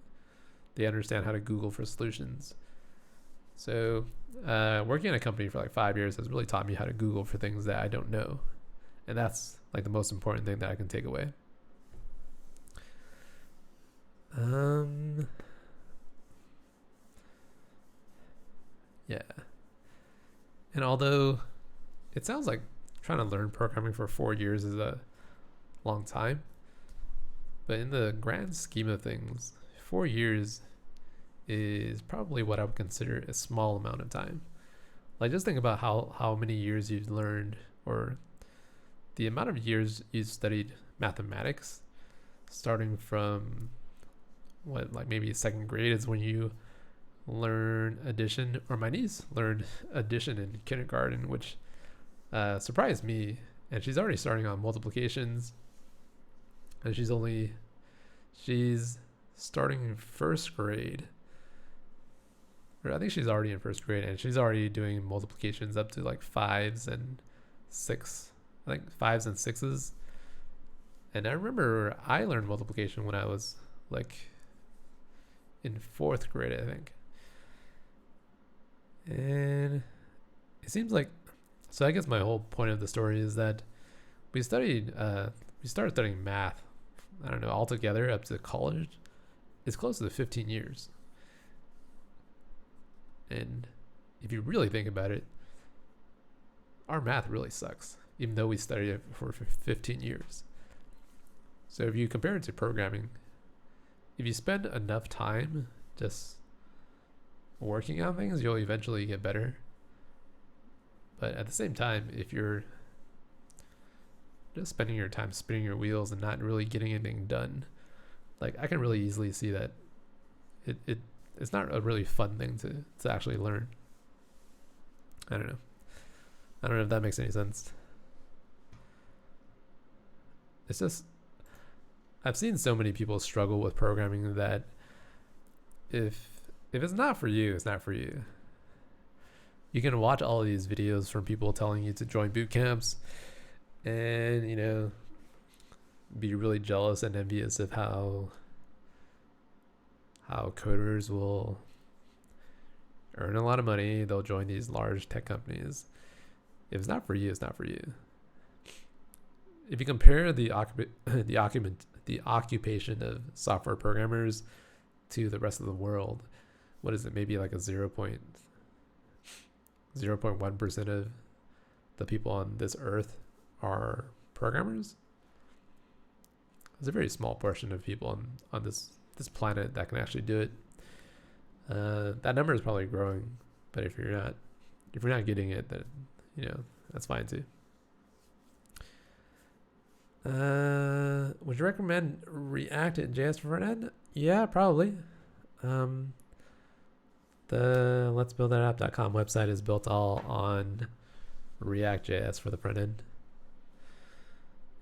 they understand how to Google for solutions. So working in a company for like 5 years has really taught me how to Google for things that I don't know. And that's like the most important thing that I can take away. Yeah. And although it sounds like trying to learn programming for 4 years is a long time, but in the grand scheme of things, 4 years is probably what I would consider a small amount of time. Like, just think about how many years you've learned, or the amount of years you've studied mathematics, starting from what, like maybe second grade is when you learn addition, or my niece learned addition in kindergarten, which surprised me. And she's already starting on multiplications, and she's starting in first grade, or I think she's already in first grade, and she's already doing multiplications up to like 5s and 6, I think 5s and 6s. And I remember I learned multiplication when I was like in 4th grade, I think. And it seems like, so I guess my whole point of the story is that we started studying math, I don't know, altogether up to college. It's close to 15 years. And if you really think about it, our math really sucks, even though we studied it for 15 years. So if you compare it to programming, if you spend enough time just working on things, you'll eventually get better. But at the same time, if you're just spending your time spinning your wheels and not really getting anything done, like, I can really easily see that it's not a really fun thing to actually learn. I don't know if that makes any sense. It's just, I've seen so many people struggle with programming that if it's not for you, it's not for you. You can watch all of these videos from people telling you to join boot camps and, you know, be really jealous and envious of how coders will earn a lot of money. They'll join these large tech companies. If it's not for you, it's not for you. If you compare the occupation of software programmers to the rest of the world, what is it? Maybe like a 0.1% of the people on this earth are programmers. It's a very small portion of people on this planet that can actually do it. That number is probably growing, but if you're not getting it, then, you know, that's fine too. Would you recommend React and JS for front end? Yeah, probably. The Let's Build That App.com website is built all on React.js for the front end,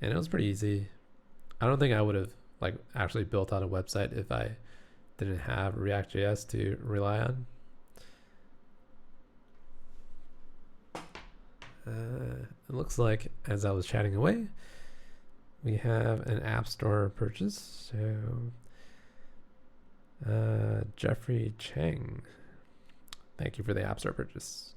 and it was pretty easy. I don't think I would have like actually built out a website if I didn't have React.js to rely on. It looks like, as I was chatting away, we have an AppStore purchase. So Jeffrey Cheng, thank you for the AppStore purchase.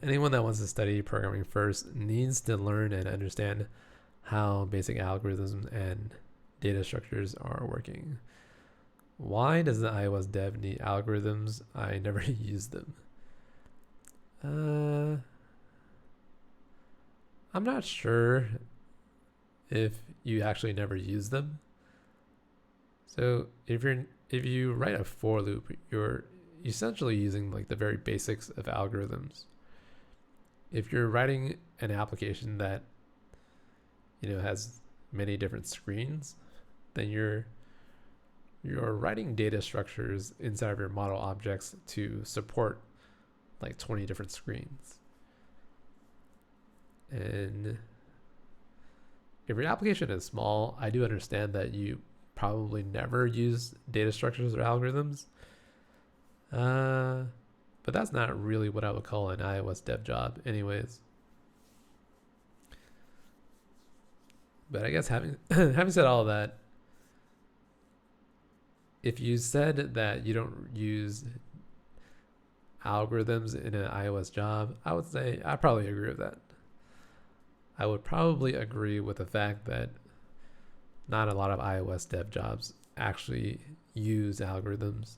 Anyone that wants to study programming first needs to learn and understand how basic algorithms and data structures are working. Why does the iOS dev need algorithms? I never use them. I'm not sure if you actually never use them. So if you write a for loop, you're essentially using like the very basics of algorithms. If you're writing an application that, you know, has many different screens, then you're writing data structures inside of your model objects to support like 20 different screens. And if your application is small, I do understand that you probably never use data structures or algorithms. But that's not really what I would call an iOS dev job anyways. But I guess having said all of that, if you said that you don't use algorithms in an iOS job, I would say I probably agree with that. I would probably agree with the fact that not a lot of iOS dev jobs actually use algorithms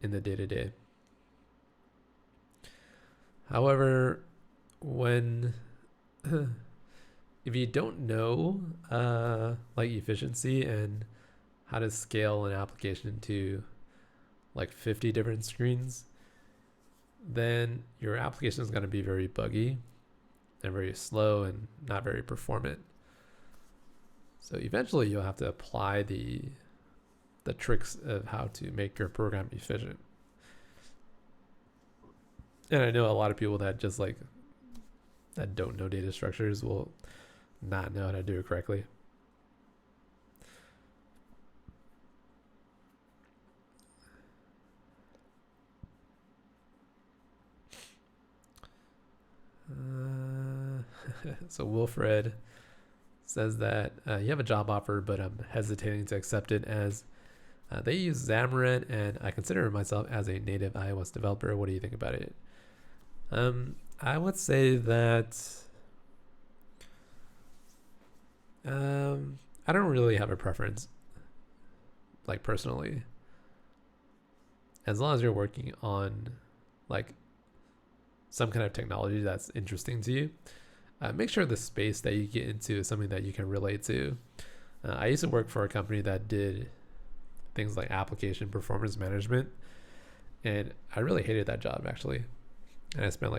in the day-to-day. However, when if you don't know like efficiency and how to scale an application to like 50 different screens, then your application is going to be very buggy and very slow and not very performant. So eventually you'll have to apply the tricks of how to make your program efficient. And I know a lot of people that just like that don't know data structures will not know how to do it correctly. So Wilfred says that you have a job offer, but I'm hesitating to accept it as they use Xamarin, and I consider myself as a native iOS developer. What do you think about it? I would say that I don't really have a preference, like personally. As long as you're working on like some kind of technology that's interesting to you, make sure the space that you get into is something that you can relate to. I used to work for a company that did things like application performance management, and I really hated that job actually. And I spent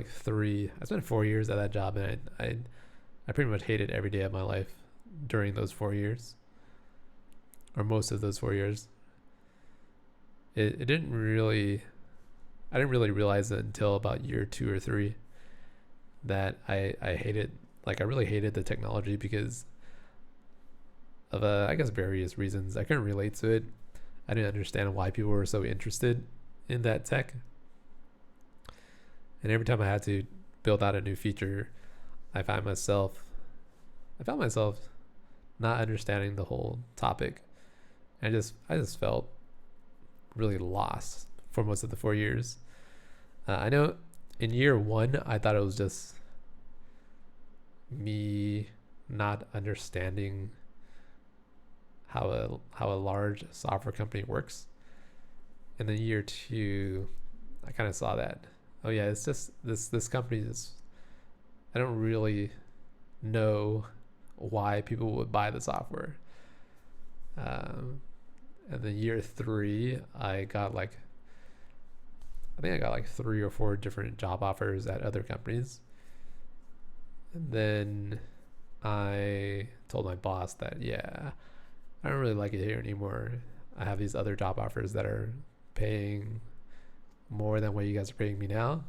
4 years at that job, and I pretty much hated every day of my life during those 4 years, or most of those 4 years. I didn't really realize it until about year 2 or 3 that I hated, I really hated the technology because of I guess various reasons. I couldn't relate to it. I didn't understand why people were so interested in that tech. And every time I had to build out a new feature, I found myself not understanding the whole topic. And I just felt really lost for most of the 4 years. I know in year 1, I thought it was just me not understanding how a large software company works. And then year 2, I kind of saw that, oh yeah, it's just this company is, I don't really know why people would buy the software. And then year 3, I got I got 3 or 4 different job offers at other companies. And then I told my boss that, yeah, I don't really like it here anymore. I have these other job offers that are paying more than what you guys are paying me now.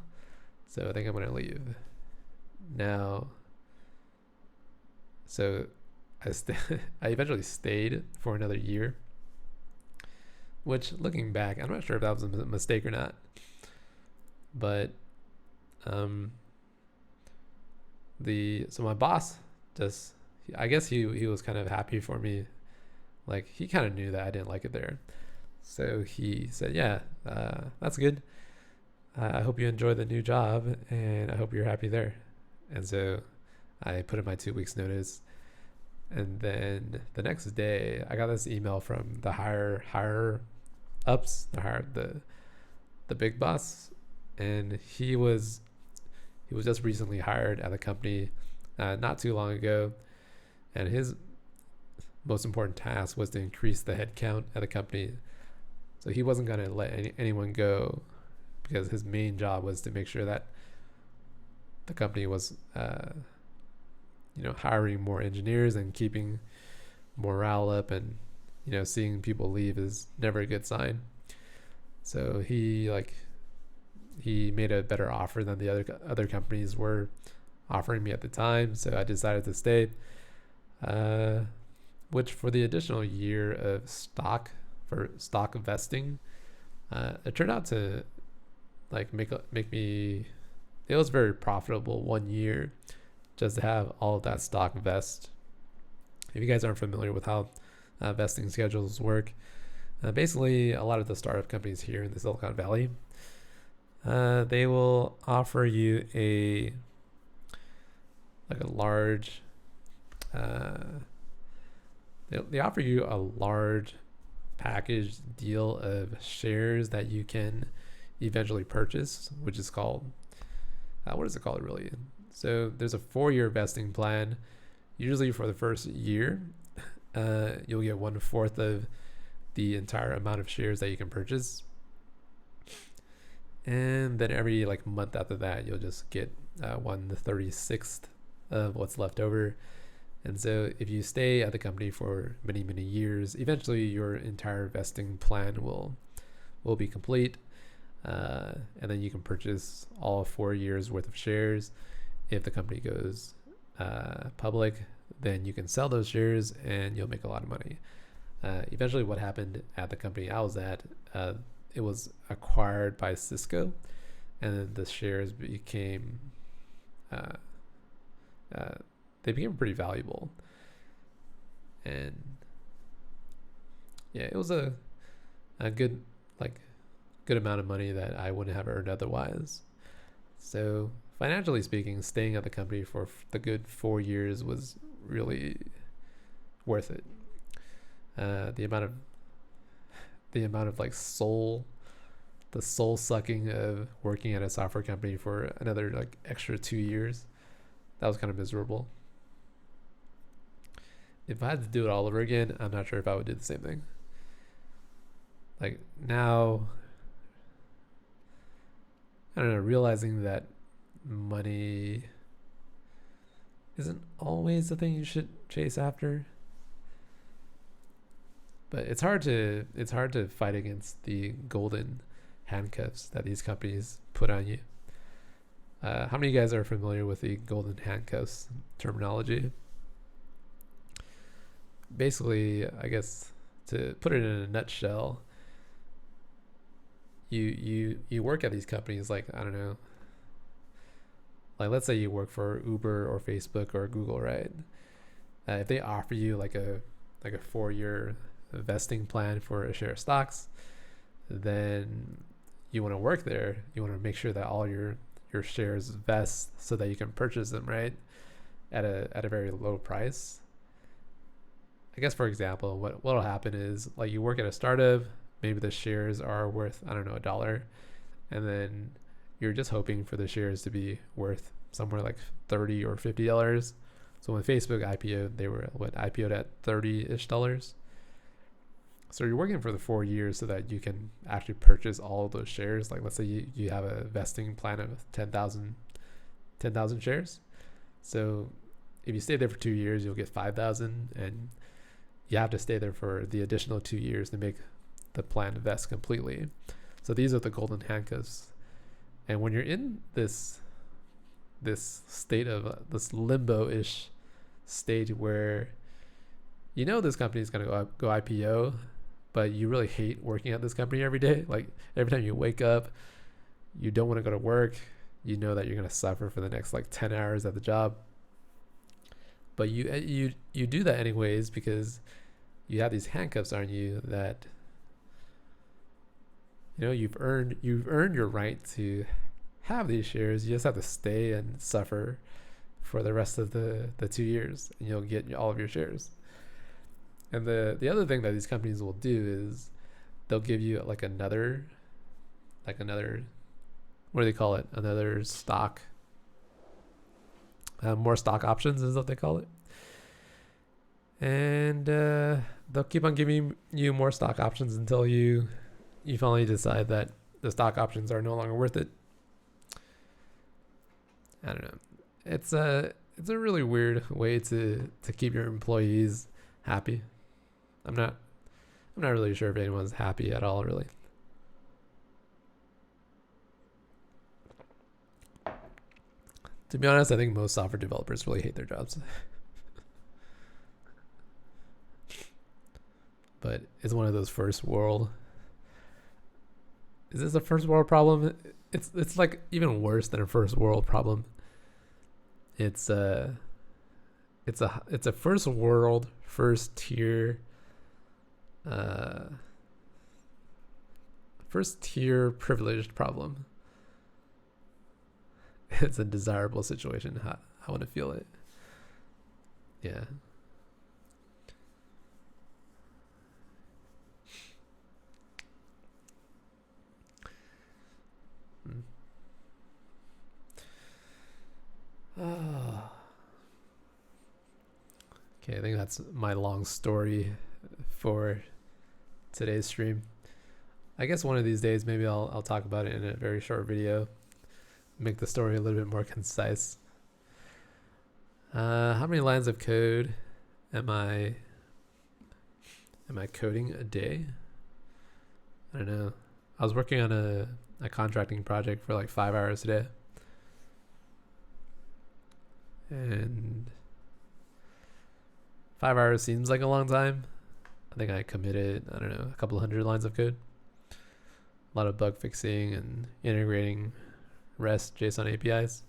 So I think I'm going to leave now. So I eventually stayed for another year, which looking back, I'm not sure if that was a mistake or not. But so my boss just, I guess he was kind of happy for me. He kind of knew that I didn't like it there. So he said, yeah, that's good. I hope you enjoy the new job, and I hope you're happy there. And so I put in my 2 weeks notice. And then the next day I got this email from the higher ups, the big boss. And he was just recently hired at the company not too long ago, and his most important task was to increase the headcount at the company. So he wasn't going to let anyone go, because his main job was to make sure that the company was hiring more engineers and keeping morale up. And seeing people leave is never a good sign. So he made a better offer than the other companies were offering me at the time. So I decided to stay. which for the additional year of stock vesting, it turned out to like make me. It was very profitable 1 year just to have all of that stock vest. If you guys aren't familiar with how vesting schedules work, basically a lot of the startup companies here in the Silicon Valley, they will offer you a large they offer you a large package deal of shares that you can eventually purchase, which is called what is it called really? So there's a 4-year vesting plan. Usually for the first year, you'll get 1/4 of the entire amount of shares that you can purchase, and then every like month after that, you'll just get 1/36 of what's left over. And so if you stay at the company for many years, eventually your entire vesting plan will be complete, and then you can purchase all 4 years worth of shares. If the company goes public, then you can sell those shares and you'll make a lot of money. Eventually what happened at the company I was at, it was acquired by Cisco, and then the shares became they became pretty valuable. And yeah, it was a good amount of money that I wouldn't have earned otherwise. So financially speaking, staying at the company for the good 4 years was really worth it. The amount of like soul sucking of working at a software company for another like extra 2 years, that was kind of miserable. If I had to do it all over again, I'm not sure if I would do the same thing. Like now, I don't know, realizing that money isn't always the thing you should chase after. But it's hard to fight against the golden handcuffs that these companies put on you. How many of you guys are familiar with the golden handcuffs terminology? Basically, I guess to put it in a nutshell, you work at these companies like, I don't know, like let's say you work for Uber or Facebook or Google, right? If they offer you like a 4-year vesting plan for a share of stocks, then you want to work there. You want to make sure that all your shares vest so that you can purchase them, right? At a very low price. I guess, for example, what'll happen is like you work at a startup, maybe the shares are worth, I don't know, $1, and then you're just hoping for the shares to be worth somewhere like $30 or $50. So when Facebook IPO'd, they were IPO'd at $30-ish. So you're working for the 4 years so that you can actually purchase all of those shares. Like let's say you have a vesting plan of 10,000 shares. So if you stay there for 2 years, you'll get 5,000, and you have to stay there for the additional 2 years to make the plan vest completely. So these are the golden handcuffs. And when you're in this state of this limbo-ish state where you know this company is going to go IPO, but you really hate working at this company every day. Like every time you wake up, you don't want to go to work. You know that you're going to suffer for the next like 10 hours at the job. But you do that anyways because you have these handcuffs on you that, you know, you've earned your right to have these shares. You just have to stay and suffer for the rest of the 2 years, and you'll get all of your shares. And the other thing that these companies will do is they'll give you like another what do they call it? Another stock. More stock options is what they call it. And they'll keep on giving you more stock options until you finally decide that the stock options are no longer worth it. I don't know. It's a really weird way to keep your employees happy. I'm not really sure if anyone's happy at all, really. To be honest, I think most software developers really hate their jobs. but it's one of those first world. Is this a first world problem? It's like even worse than a first world problem. It's a first world, first tier privileged problem. It's a desirable situation. I want to feel it. Yeah. Oh. Okay, I think that's my long story for today's stream. I guess one of these days maybe I'll talk about it in a very short video. Make the story a little bit more concise. How many lines of code am I coding a day? I don't know. I was working on a contracting project for like 5 hours a day. And 5 hours seems like a long time. I think I committed, I don't know, a couple hundred lines of code. A lot of bug fixing and integrating REST JSON APIs.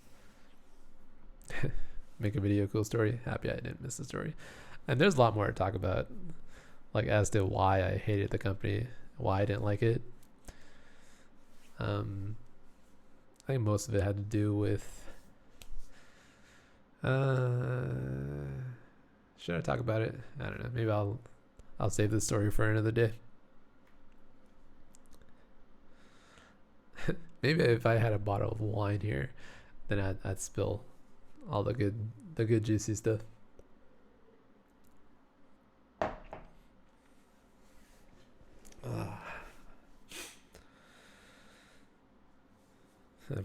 Make a video, cool story. Happy I didn't miss the story. And there's a lot more to talk about, like as to why I hated the company, why I didn't like it. I think most of it had to do with should I talk about it? I don't know. Maybe I'll save this story for another day. Maybe if I had a bottle of wine here, then I'd spill all the good juicy stuff.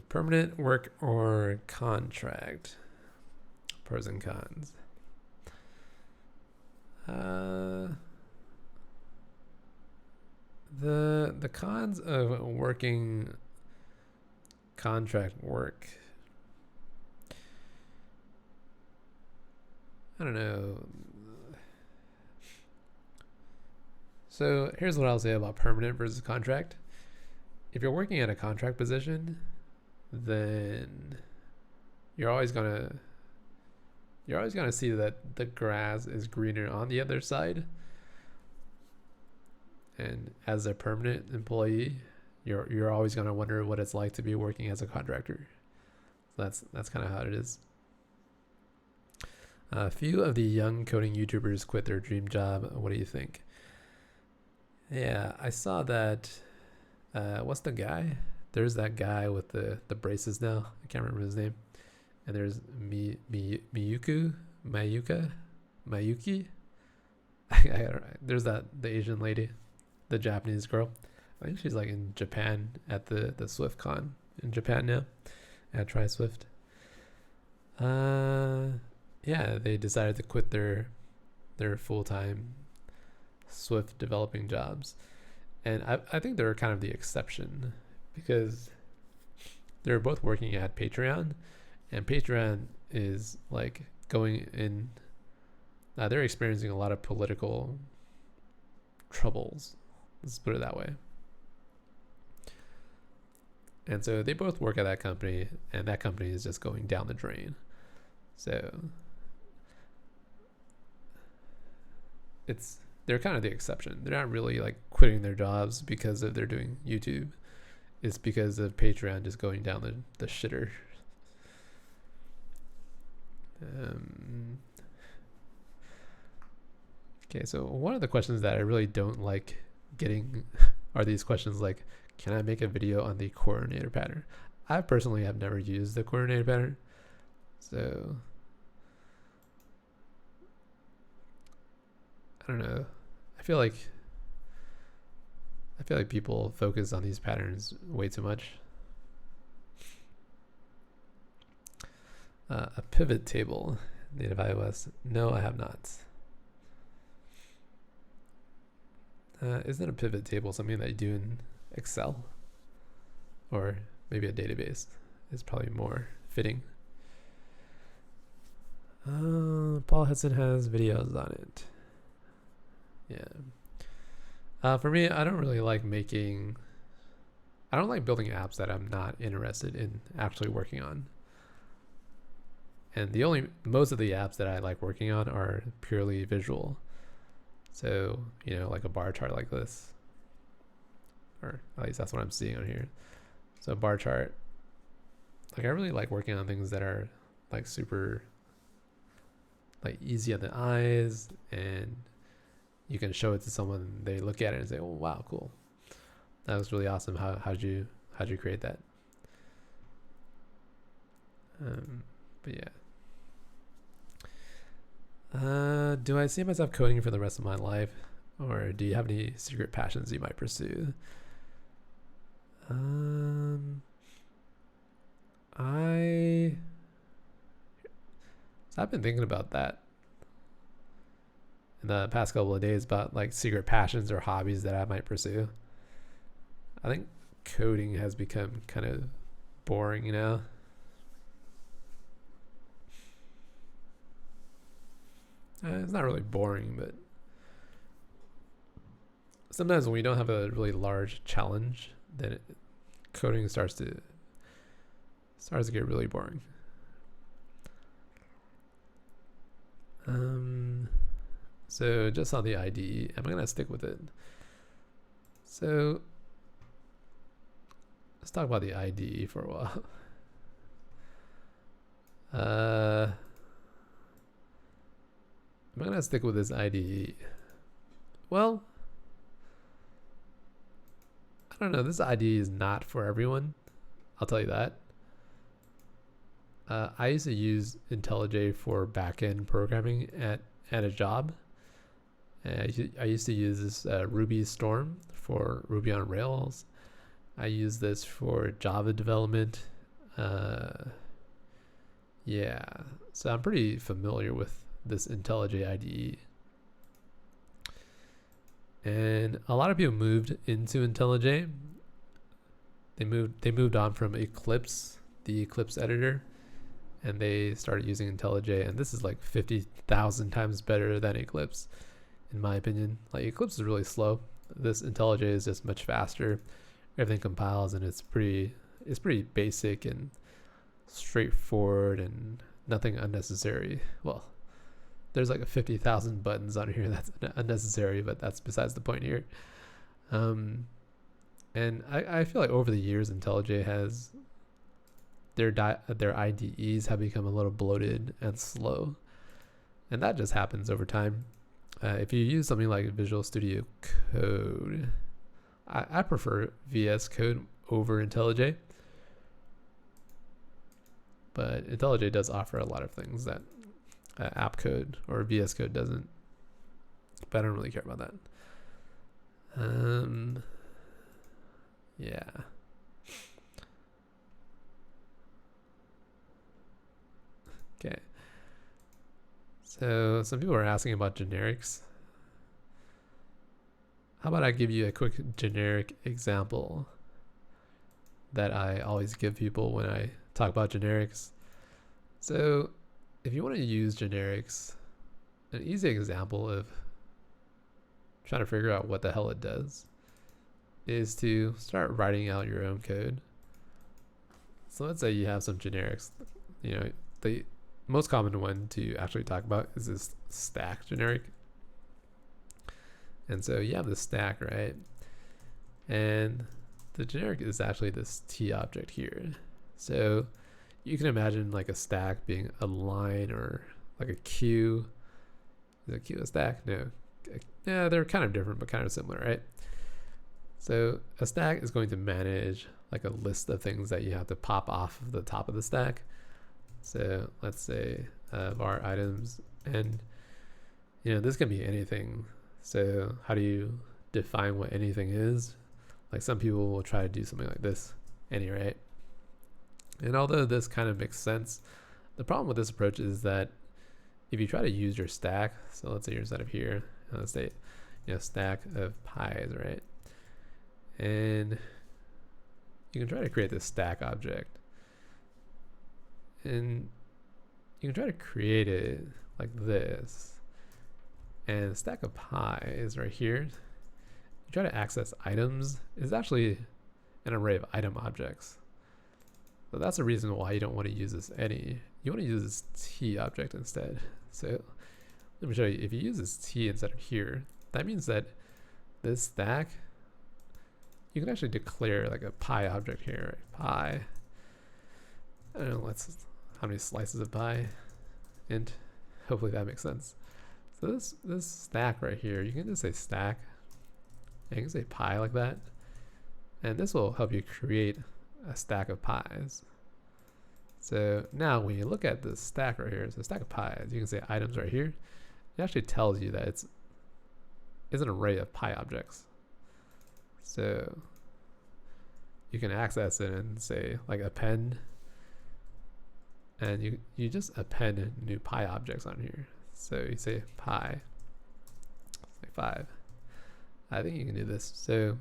Permanent work or contract? Pros and cons. The cons of working contract work. I don't know. So here's what I'll say about permanent versus contract. If you're working at a contract position, then you're always gonna see that the grass is greener on the other side. And as a permanent employee, you're always gonna wonder what it's like to be working as a contractor. So that's kind of how it is. A few of the young coding YouTubers quit their dream job. What do you think? Yeah, I saw that. What's the guy? There's that guy with the braces now. I can't remember his name. And there's Mayuki. There's the Asian lady, the Japanese girl. I think she's like in Japan at the SwiftCon in Japan now, at Try Swift. Yeah, they decided to quit their full-time Swift developing jobs, and I think they're kind of the exception because they're both working at Patreon, and Patreon is like going in. They're experiencing a lot of political troubles. Let's put it that way. And so they both work at that company, and that company is just going down the drain. So they're kind of the exception. They're not really like quitting their jobs because of they're doing YouTube. It's because of Patreon just going down the shitter. Okay, so one of the questions that I really don't like getting are these questions like, can I make a video on the coordinator pattern? I personally have never used the coordinator pattern. So I don't know. I feel like people focus on these patterns way too much. A pivot table, native iOS. No, I have not. Isn't a pivot table something that you do in Excel? Or maybe a database is probably more fitting. Paul Hudson has videos on it. Yeah. For me, I don't really like making. I don't like building apps that I'm not interested in actually working on. And most of the apps that I like working on are purely visual. So, like a bar chart like this, or at least that's what I'm seeing on here. So bar chart, like I really like working on things that are like super like easy on the eyes, and you can show it to someone, they look at it and say, oh wow, cool, that was really awesome. How'd you create that? But yeah. Do I see myself coding for the rest of my life, or do you have any secret passions you might pursue? I've been thinking about that in the past couple of days, about like secret passions or hobbies that I might pursue. I think coding has become kind of boring, It's not really boring, but sometimes when we don't have a really large challenge, then coding starts to get really boring. So just on the IDE, I'm gonna stick with it. So let's talk about the IDE for a while. I'm gonna stick with this IDE. Well, I don't know. This IDE is not for everyone. I'll tell you that. I used to use IntelliJ for backend programming at a job. I used to use this Ruby Storm for Ruby on Rails. I use this for Java development. Yeah, so I'm pretty familiar with this IntelliJ IDE. And a lot of people moved into IntelliJ. They moved on from Eclipse, the Eclipse editor, and they started using IntelliJ, and this is like 50,000 times better than Eclipse, in my opinion. Like Eclipse is really slow. This IntelliJ is just much faster. Everything compiles, and it's pretty basic and straightforward and nothing unnecessary. Well, there's like 50,000 buttons on here that's unnecessary, but that's besides the point here. And I feel like over the years, IntelliJ has their IDEs have become a little bloated and slow, and that just happens over time. If you use something like Visual Studio Code, I prefer VS Code over IntelliJ, but IntelliJ does offer a lot of things that AppCode or VS Code doesn't, but I don't really care about that. Yeah. Okay. So some people are asking about generics. How about I give you a quick generic example that I always give people when I talk about generics. So if you want to use generics, an easy example of trying to figure out what the hell it does is to start writing out your own code. So let's say you have some generics. The most common one to actually talk about is this stack generic. And so you have the stack, right? And the generic is actually this T object here. So you can imagine like a stack being a line or like a queue. Is a queue a stack? No. Yeah, they're kind of different, but kind of similar, right? So a stack is going to manage like a list of things that you have to pop off of the top of the stack. So let's say var items, and this can be anything. So how do you define what anything is? Like some people will try to do something like this, any, right? And although this kind of makes sense, the problem with this approach is that if you try to use your stack, so let's say you're inside of here, and let's say stack of pies, right? And you can try to create this stack object, and you can try to create it like this, and the stack of pie is right here, you try to access items, it's actually an array of item objects. So that's the reason why you don't want to use this any. You want to use this t object instead. So let me show you. If you use this t instead of here, that means that this stack, you can actually declare like a pie object here, right? Pie. I don't know, how many slices of pie, int. Hopefully that makes sense. So this stack right here, you can just say stack, and you can say pie like that, and this will help you create a stack of pies. So now when you look at this stack right here, it's a stack of pies. You can say items right here. It actually tells you that it's an array of pie objects. So you can access it and say like append, and you just append new pie objects on here. So you say pie, say 5. I think you can do this. So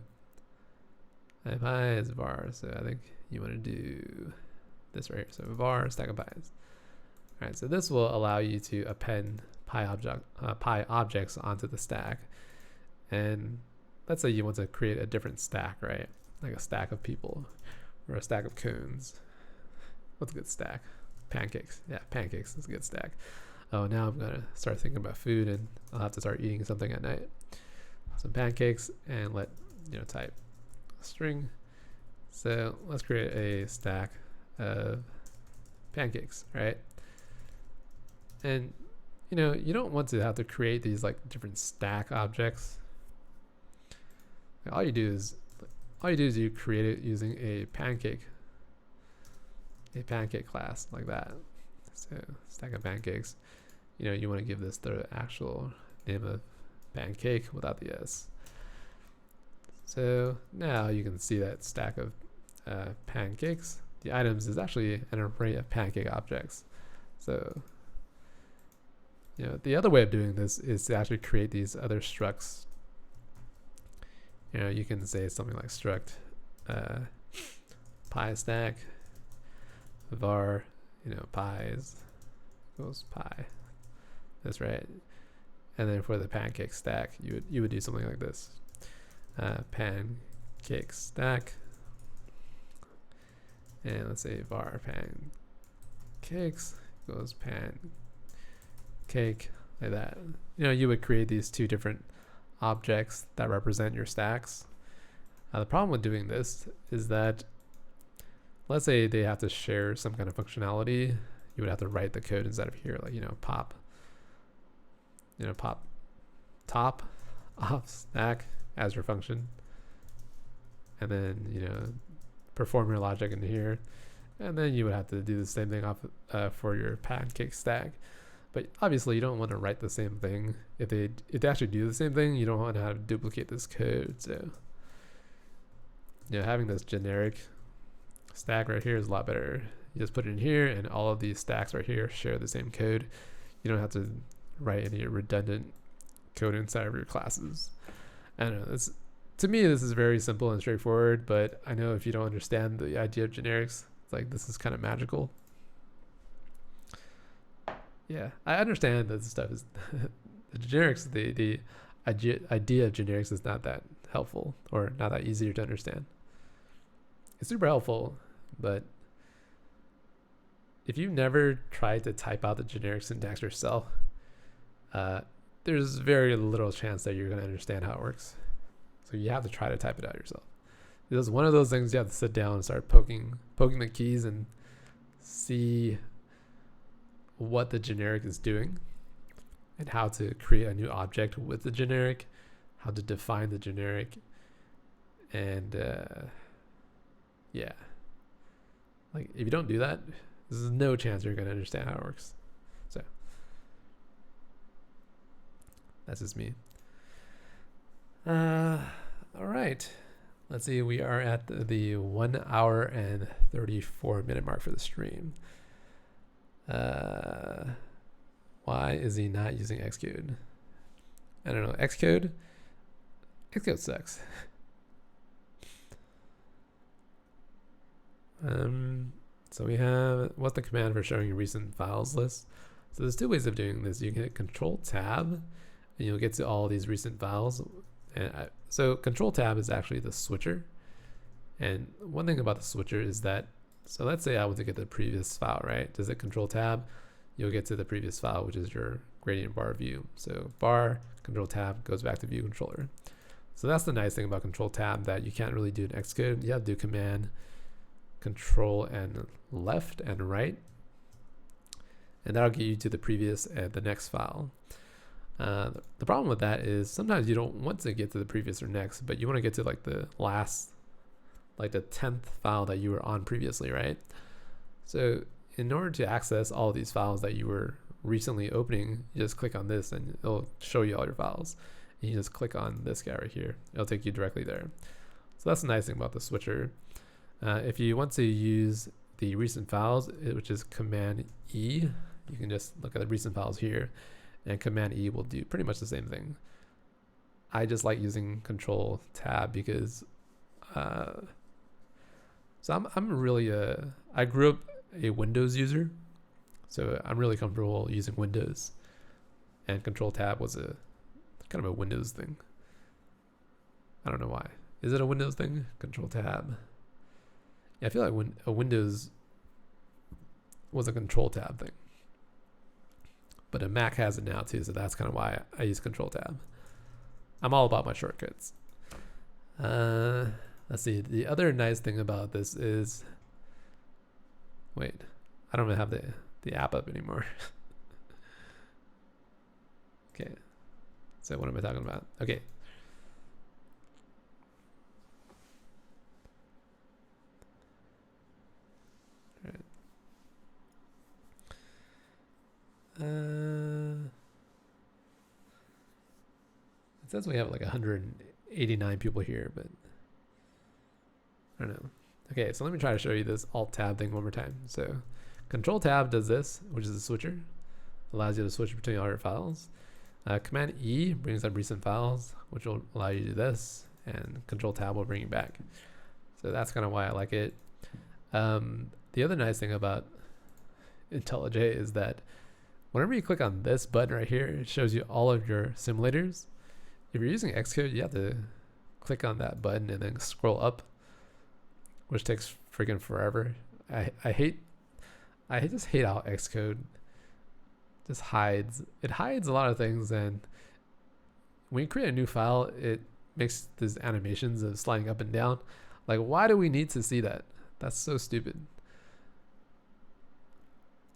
pie is var. So I think you want to do this right here. So var stack of pies. All right. So this will allow you to append pie objects onto the stack. And let's say you want to create a different stack, right? Like a stack of people or a stack of cones. What's a good stack? Pancakes. Yeah, pancakes is a good stack. Oh, now I'm gonna start thinking about food, and I'll have to start eating something at night. Some pancakes, and type string. So let's create a stack of pancakes, right? And you don't want to have to create these like different stack objects. All you do is you create it using a pancake class like that. So stack of pancakes. You want to give this the actual name of pancake without the s. So now you can see that stack of pancakes. The items is actually an array of pancake objects. So the other way of doing this is to actually create these other structs. You can say something like struct pie stack var pies equals pie. That's right. And then for the pancake stack, you would do something like this. Pancake stack, and let's say var pancakes equals pancake, like that. You would create these two different objects that represent your stacks. The problem with doing this is that, let's say they have to share some kind of functionality, you would have to write the code instead of here, like pop top off stack as your function, and then perform your logic in here, and then you would have to do the same thing for your pancake stack. But obviously you don't want to write the same thing. If they actually do the same thing, you don't want to have to duplicate this code. So having this generic stack right here is a lot better. You just put it in here, and all of these stacks right here share the same code. You don't have to write any redundant code inside of your classes. I don't know, to me this is very simple and straightforward, but I know if you don't understand the idea of generics, it's like this is kind of magical. Yeah, I understand that this stuff is the generics, the idea of generics is not that helpful or not that easier to understand. It's super helpful, but if you've never tried to type out the generic syntax yourself, there's very little chance that you're going to understand how it works. So you have to try to type it out yourself. It's one of those things you have to sit down and start poking the keys and see what the generic is doing and how to create a new object with the generic, how to define the generic, and like if you don't do that, there's no chance you're going to understand how it works. So that's just me. All right, let's see, we are at the 1 hour and 34 minute mark for the stream. Why is he not using Xcode? I don't know. Xcode sucks. So we have, what's the command for showing your recent files list? So there's two ways of doing this. You can hit Control Tab, and you'll get to all these recent files. So control tab is actually the switcher. And one thing about the switcher is that, so let's say I want to get the previous file, right? Does it control tab? You'll get to the previous file, which is your gradient bar view. So bar, control tab goes back to view controller. So that's the nice thing about control tab that you can't really do in Xcode. You have to do command, control, and left and right. And that'll get you to the previous and the next file. The problem with that is sometimes you don't want to get to the previous or next, but you want to get to like the last, like the 10th file that you were on previously, right? So in order to access all of these files that you were recently opening, you just click on this and it'll show you all your files. And you just click on this guy right here. It'll take you directly there. So that's the nice thing about the switcher. If you want to use the recent files, which is Command E, you can just look at the recent files here, and Command E will do pretty much the same thing. I just like using Control Tab because so I'm really I grew up a Windows user, so I'm really comfortable using Windows, and Control Tab was a kind of a Windows thing. I don't know why. Is it a Windows thing? Control Tab. Yeah, I feel like when a Windows was a Control Tab thing, but a Mac has it now too, so that's kind of why I use Control Tab. I'm all about my shortcuts. Let's see. The other nice thing about this is, wait, I don't even have the app up anymore. Okay. So what am I talking about? Okay. All right. It says we have like 189 people here, but I don't know. Okay, so let me try to show you this Alt Tab thing one more time. So Control Tab does this, which is a switcher, allows you to switch between all your files. Command E brings up recent files, which will allow you to do this, and Control Tab will bring you back. So that's kind of why I like it. The other nice thing about IntelliJ is that whenever you click on this button right here, it shows you all of your simulators. If you're using Xcode, you have to click on that button and then scroll up, which takes freaking forever. I just hate how Xcode just hides. It hides a lot of things, and when you create a new file, it makes these animations of sliding up and down. Like, why do we need to see that? That's so stupid.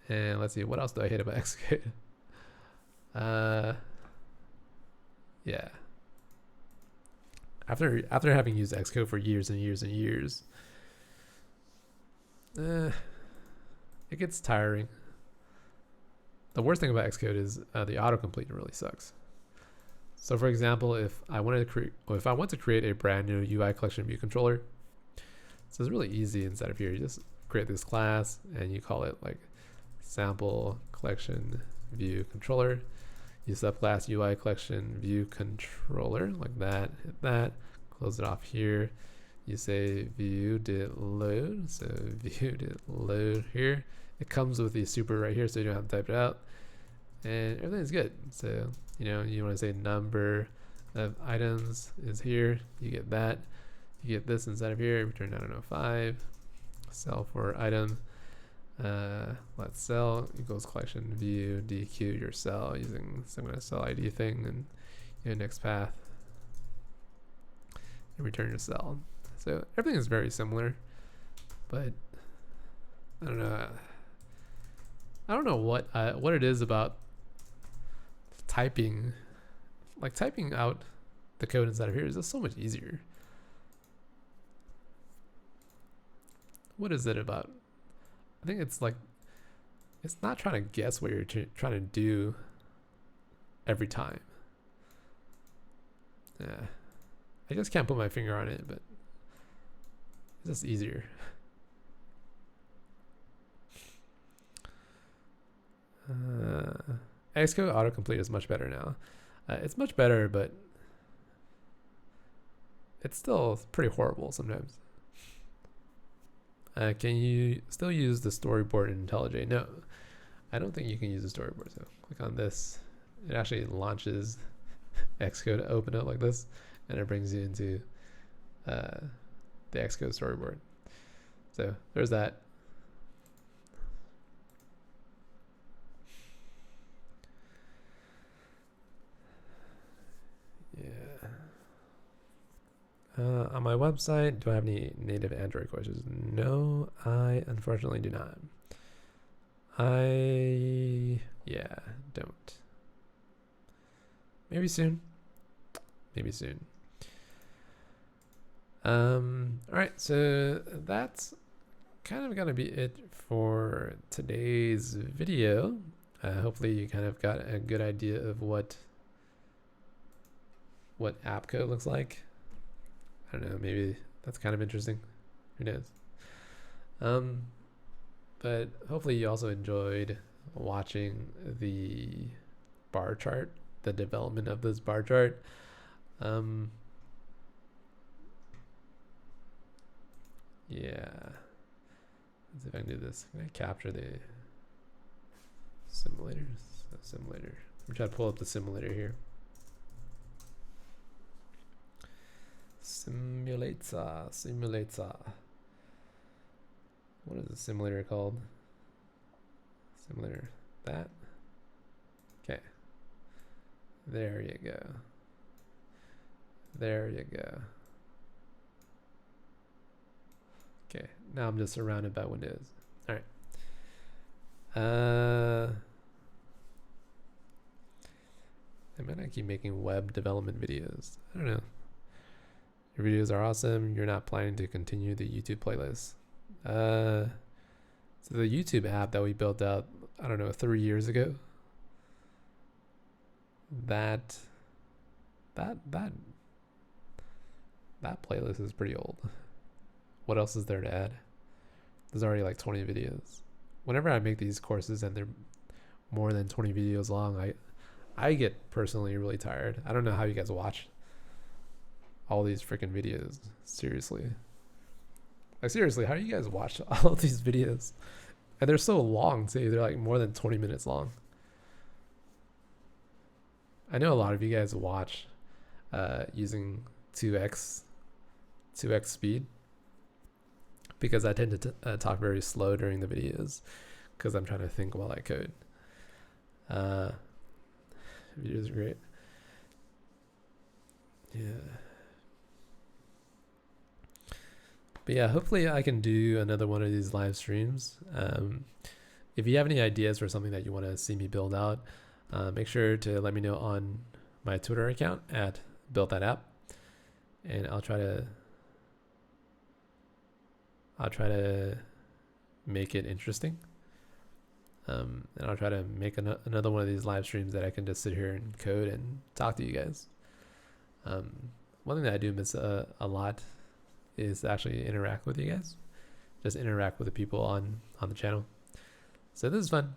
And let's see, what else do I hate about Xcode? Yeah. After having used Xcode for years and years and years, it gets tiring. The worst thing about Xcode is the autocomplete really sucks. So for example, if I want to create a brand new UI collection view controller, so it's really easy inside of here. You just create this class and you call it like sample collection view controller. You subclass UI collection view controller like that. Hit that. Close it off here. You say view did load. So view did load here. It comes with the super right here, so you don't have to type it out. And everything's good. So, you know, you want to say number of items is here. You get that. You get this inside of here. Return, I don't know, 5. Cell for item. Let's cell equals collection view DQ your cell using some kind of cell ID thing, and your next path. And return your cell. So everything is very similar, but I don't know. I don't know what it is about typing, like typing out the code inside of here is just so much easier. What is it about? I think it's like, it's not trying to guess what you're trying to do every time. Yeah, I just can't put my finger on it, but it's just easier. Xcode autocomplete is much better now. It's much better, but it's still pretty horrible sometimes. Can you still use the storyboard in IntelliJ? No, I don't think you can use the storyboard. So click on this. It actually launches Xcode to open it like this. and it brings you into the Xcode storyboard. So there's that. Yeah. On my website, do I have any native Android courses? No, I unfortunately do not. Yeah, don't. Maybe soon. Maybe soon. All right, so that's kind of gonna be it for today's video. Hopefully you kind of got a good idea of what AppCode looks like. I don't know, maybe that's kind of interesting. Who knows? But hopefully you also enjoyed watching the bar chart, the development of this bar chart. Yeah. Let's see if I can do this. Can I capture the simulators? Simulator. I'm trying to pull up the simulator here. Simulator. What is the simulator called? Simulator. That. Okay. There you go. There you go. Okay. Now I'm just surrounded by windows. All right. I might not keep making web development videos. I don't know. Your videos are awesome. You're not planning to continue the YouTube playlist. So the YouTube app that we built out, I don't know, 3 years ago. That playlist is pretty old. What else is there to add? There's already like 20 videos. Whenever I make these courses and they're more than 20 videos long, I get personally really tired. I don't know how you guys watch all these freaking videos. Seriously. Like seriously, how do you guys watch all of these videos? And they're so long too. They're like more than 20 minutes long. I know a lot of you guys watch using 2x speed, because I tend to talk very slow during the videos because I'm trying to think while I code. Videos are great. Yeah. But yeah, hopefully I can do another one of these live streams. If you have any ideas for something that you want to see me build out, make sure to let me know on my Twitter account at build.app, and I'll try to make it interesting. And I'll try to make another one of these live streams that I can just sit here and code and talk to you guys. One thing that I do miss a lot is actually interact with you guys. Just interact with the people on the channel. So this is fun.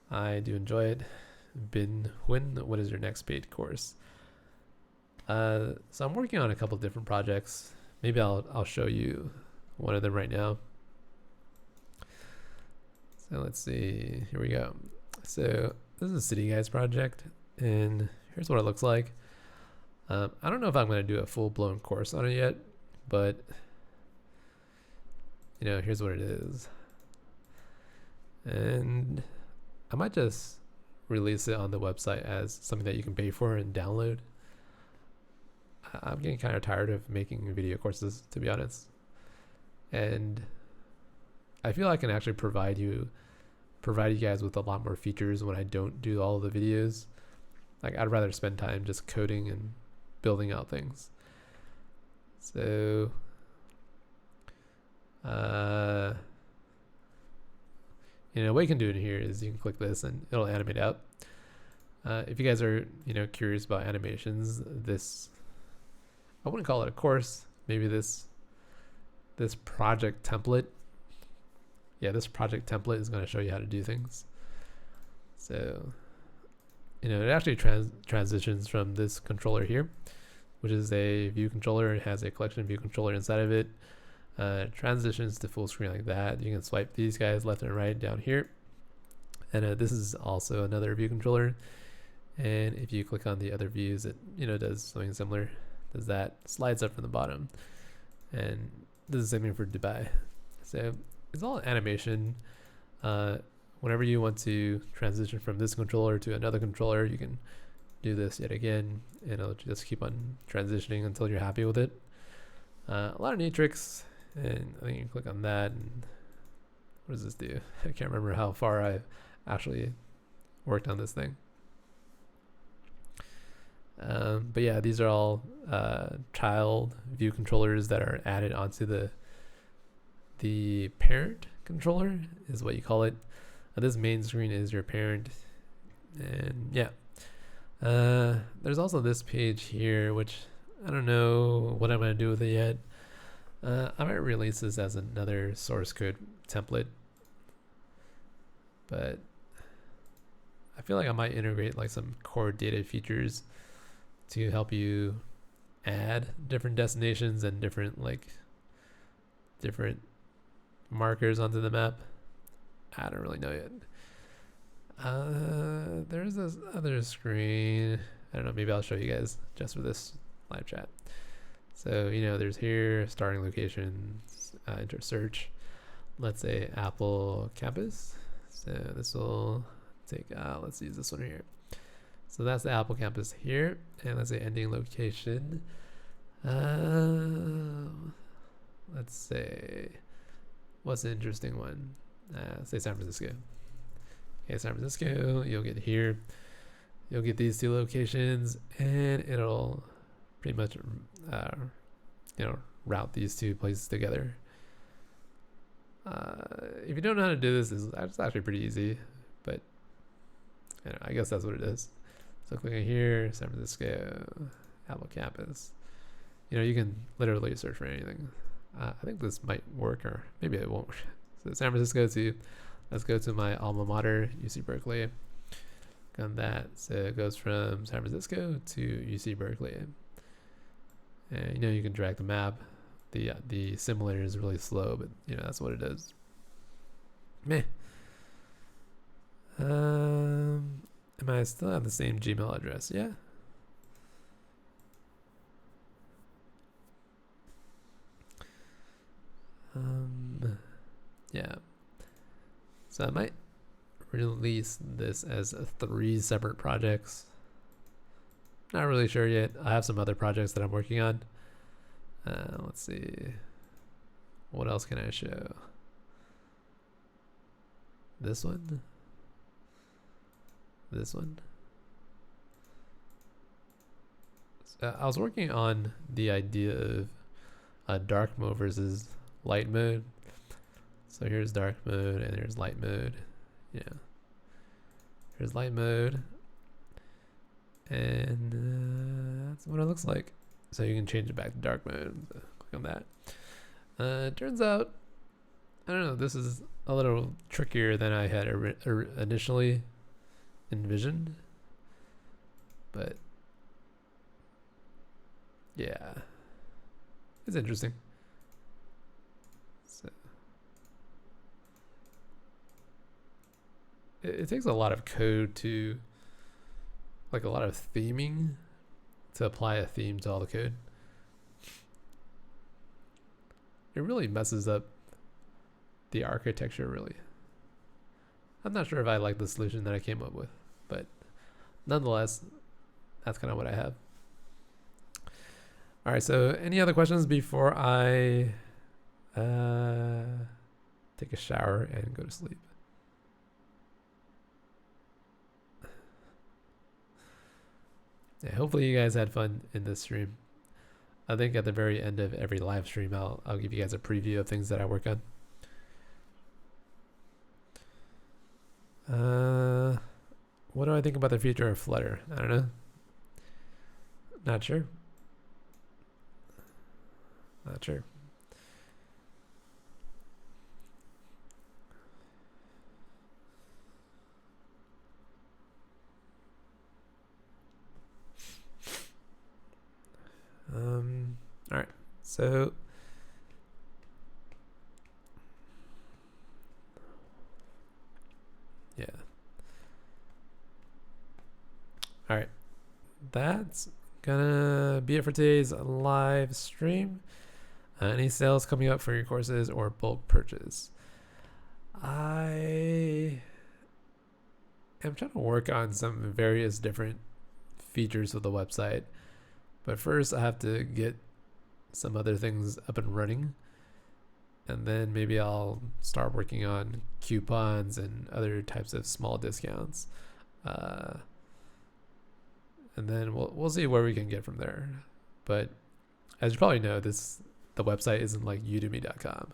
I do enjoy it. Bin Huyn, what is your next paid course? So I'm working on a couple different projects. Maybe I'll show you one of them right now. So let's see. Here we go. So this is a City Guys project, and here's what it looks like. I don't know if I'm going to do a full-blown course on it yet, but you know, here's what it is. And I might just release it on the website as something that you can pay for and download. I'm getting kind of tired of making video courses, to be honest. And I feel I can actually provide you guys with a lot more features when I don't do all of the videos. Like, I'd rather spend time just coding and building out things. So you know, what you can do in here is you can click this and it'll animate out. If you guys are, you know, curious about animations, this, I wouldn't call it a course, maybe this project template. Yeah, this project template is going to show you how to do things. So, you know, it actually transitions from this controller here, which is a view controller. It has a collection of view controller inside of it. Transitions to full screen like that. You can swipe these guys left and right down here. And this is also another view controller. And if you click on the other views, it does something similar. Does that, slides up from the bottom, and this is the same thing for Dubai. So it's all animation. Whenever you want to transition from this controller to another controller, you can do this yet again, and it'll just keep on transitioning until you're happy with it. A lot of neat tricks, and I think you can click on that. And what does this do? I can't remember how far I actually worked on this thing. But yeah, these are all child view controllers that are added onto the parent controller, is what you call it. This main screen is your parent, and yeah. There's also this page here, which I don't know what I'm going to do with it yet. I might release this as another source code template, but I feel like I might integrate like some core data features to help you add different destinations and different markers onto the map. I don't really know yet. There's this other screen. I don't know, maybe I'll show you guys just for this live chat. So, there's here, starting location, enter search. Let's say Apple Campus. So this will take, let's use this one here. So that's the Apple Campus here. And let's say ending location. Let's say, what's an interesting one? Say San Francisco. Okay, San Francisco, you'll get here. You'll get these two locations, and it'll pretty much, route these two places together. If you don't know how to do this, it's actually pretty easy, but I guess that's what it is. So clicking here, San Francisco, Apple Campus. You can literally search for anything. I think this might work, or maybe it won't. So San Francisco let's go to my alma mater, UC Berkeley. On that, so it goes from San Francisco to UC Berkeley. And you can drag the map. The simulator is really slow, but that's what it is. Meh. Am I still have the same Gmail address? Yeah. Yeah. So I might release this as 3 separate projects. Not really sure yet. I have some other projects that I'm working on. Let's see. What else can I show? This one? This one? So I was working on the idea of dark mode versus light mode. So here's dark mode and there's light mode. Here's light mode, and that's what it looks like. So you can change it back to dark mode. So click on that. It turns out, I don't know, this is a little trickier than I had initially envisioned, but yeah, it's interesting. So it takes a lot of code to, like a lot of theming to apply a theme to all the code. It really messes up the architecture, really. I'm not sure if I like the solution that I came up with, but nonetheless, that's kind of what I have. All right, so any other questions before I take a shower and go to sleep? Yeah, hopefully you guys had fun in this stream. I think at the very end of every live stream, I'll give you guys a preview of things that I work on. What do I think about the future of Flutter? I don't know. Not sure. Not sure. All right, so yeah, All right, that's gonna be it for today's live stream. Any sales coming up for your courses or bulk purchase? I am trying to work on some various different features of the website, but first I have to get some other things up and running, and then maybe I'll start working on coupons and other types of small discounts, and then we'll see where we can get from there. But as you probably know, the website isn't like udemy.com.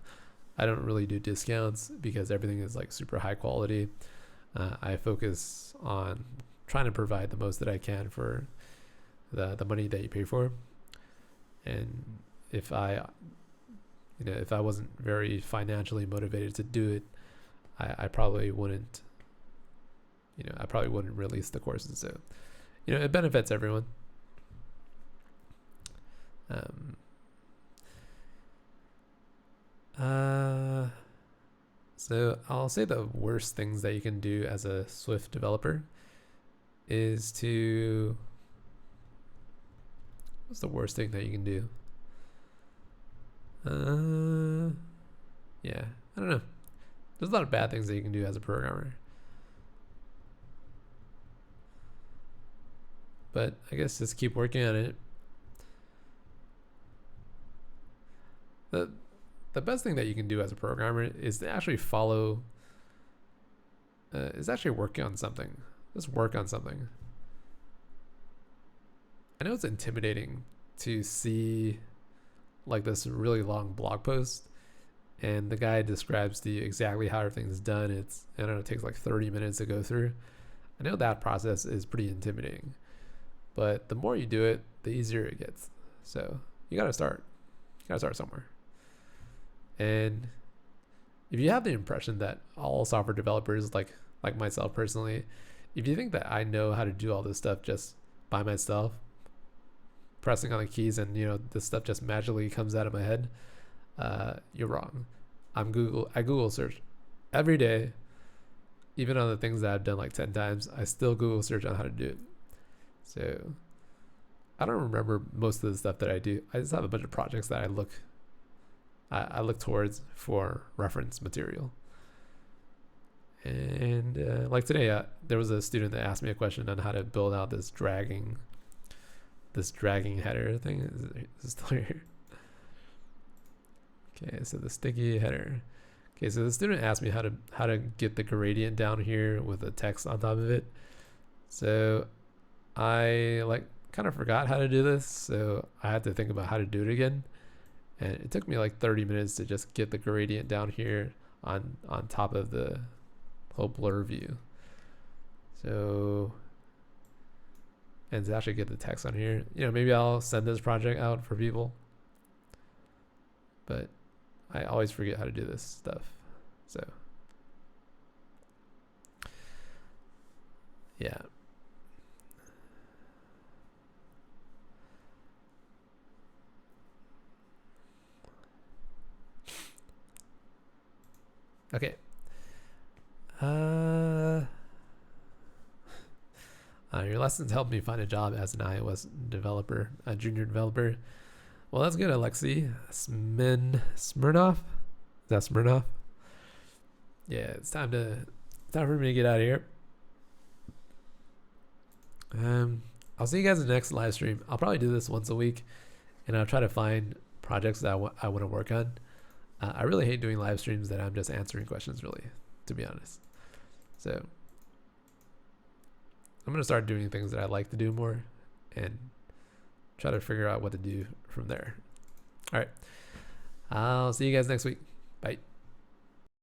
I don't really do discounts because everything is like super high quality. I focus on trying to provide the most that I can for the money that you pay for. And if I wasn't very financially motivated to do it, I probably wouldn't release the courses. So, it benefits everyone. So I'll say the worst things that you can do as a Swift developer is to... What's the worst thing that you can do? Yeah, I don't know. There's a lot of bad things that you can do as a programmer. But I guess just keep working on it. The best thing that you can do as a programmer is to actually working on something. Just work on something. I know it's intimidating to see like this really long blog post and the guy describes to you exactly how everything's done. It takes like 30 minutes to go through. I know that process is pretty intimidating, but the more you do it, the easier it gets. So you gotta start somewhere. And if you have the impression that all software developers, like myself personally, if you think that I know how to do all this stuff just by myself, pressing on the keys and this stuff just magically comes out of my head, you're wrong. I Google search every day, even on the things that I've done like 10 times. I still Google search on how to do it. So I don't remember most of the stuff that I do. I just have a bunch of projects that I look towards for reference material. And like today, there was a student that asked me a question on how to build out this dragging header thing. Is it still here? Okay, so the sticky header. Okay, so the student asked me how to get the gradient down here with the text on top of it. So I kind of forgot how to do this, so I had to think about how to do it again. And it took me like 30 minutes to just get the gradient down here on top of the whole blur view. So, and to actually get the text on here, maybe I'll send this project out for people. But I always forget how to do this stuff. So, yeah. Okay. Your lessons helped me find a job as an iOS developer, a junior developer. Well, that's good, Alexei. Smirnov? Is that Smirnov? Yeah, it's time for me to get out of here. I'll see you guys in the next live stream. I'll probably do this once a week, and I'll try to find projects that I want to work on. I really hate doing live streams that I'm just answering questions, really, to be honest. So I'm going to start doing things that I like to do more and try to figure out what to do from there. All right. I'll see you guys next week. Bye.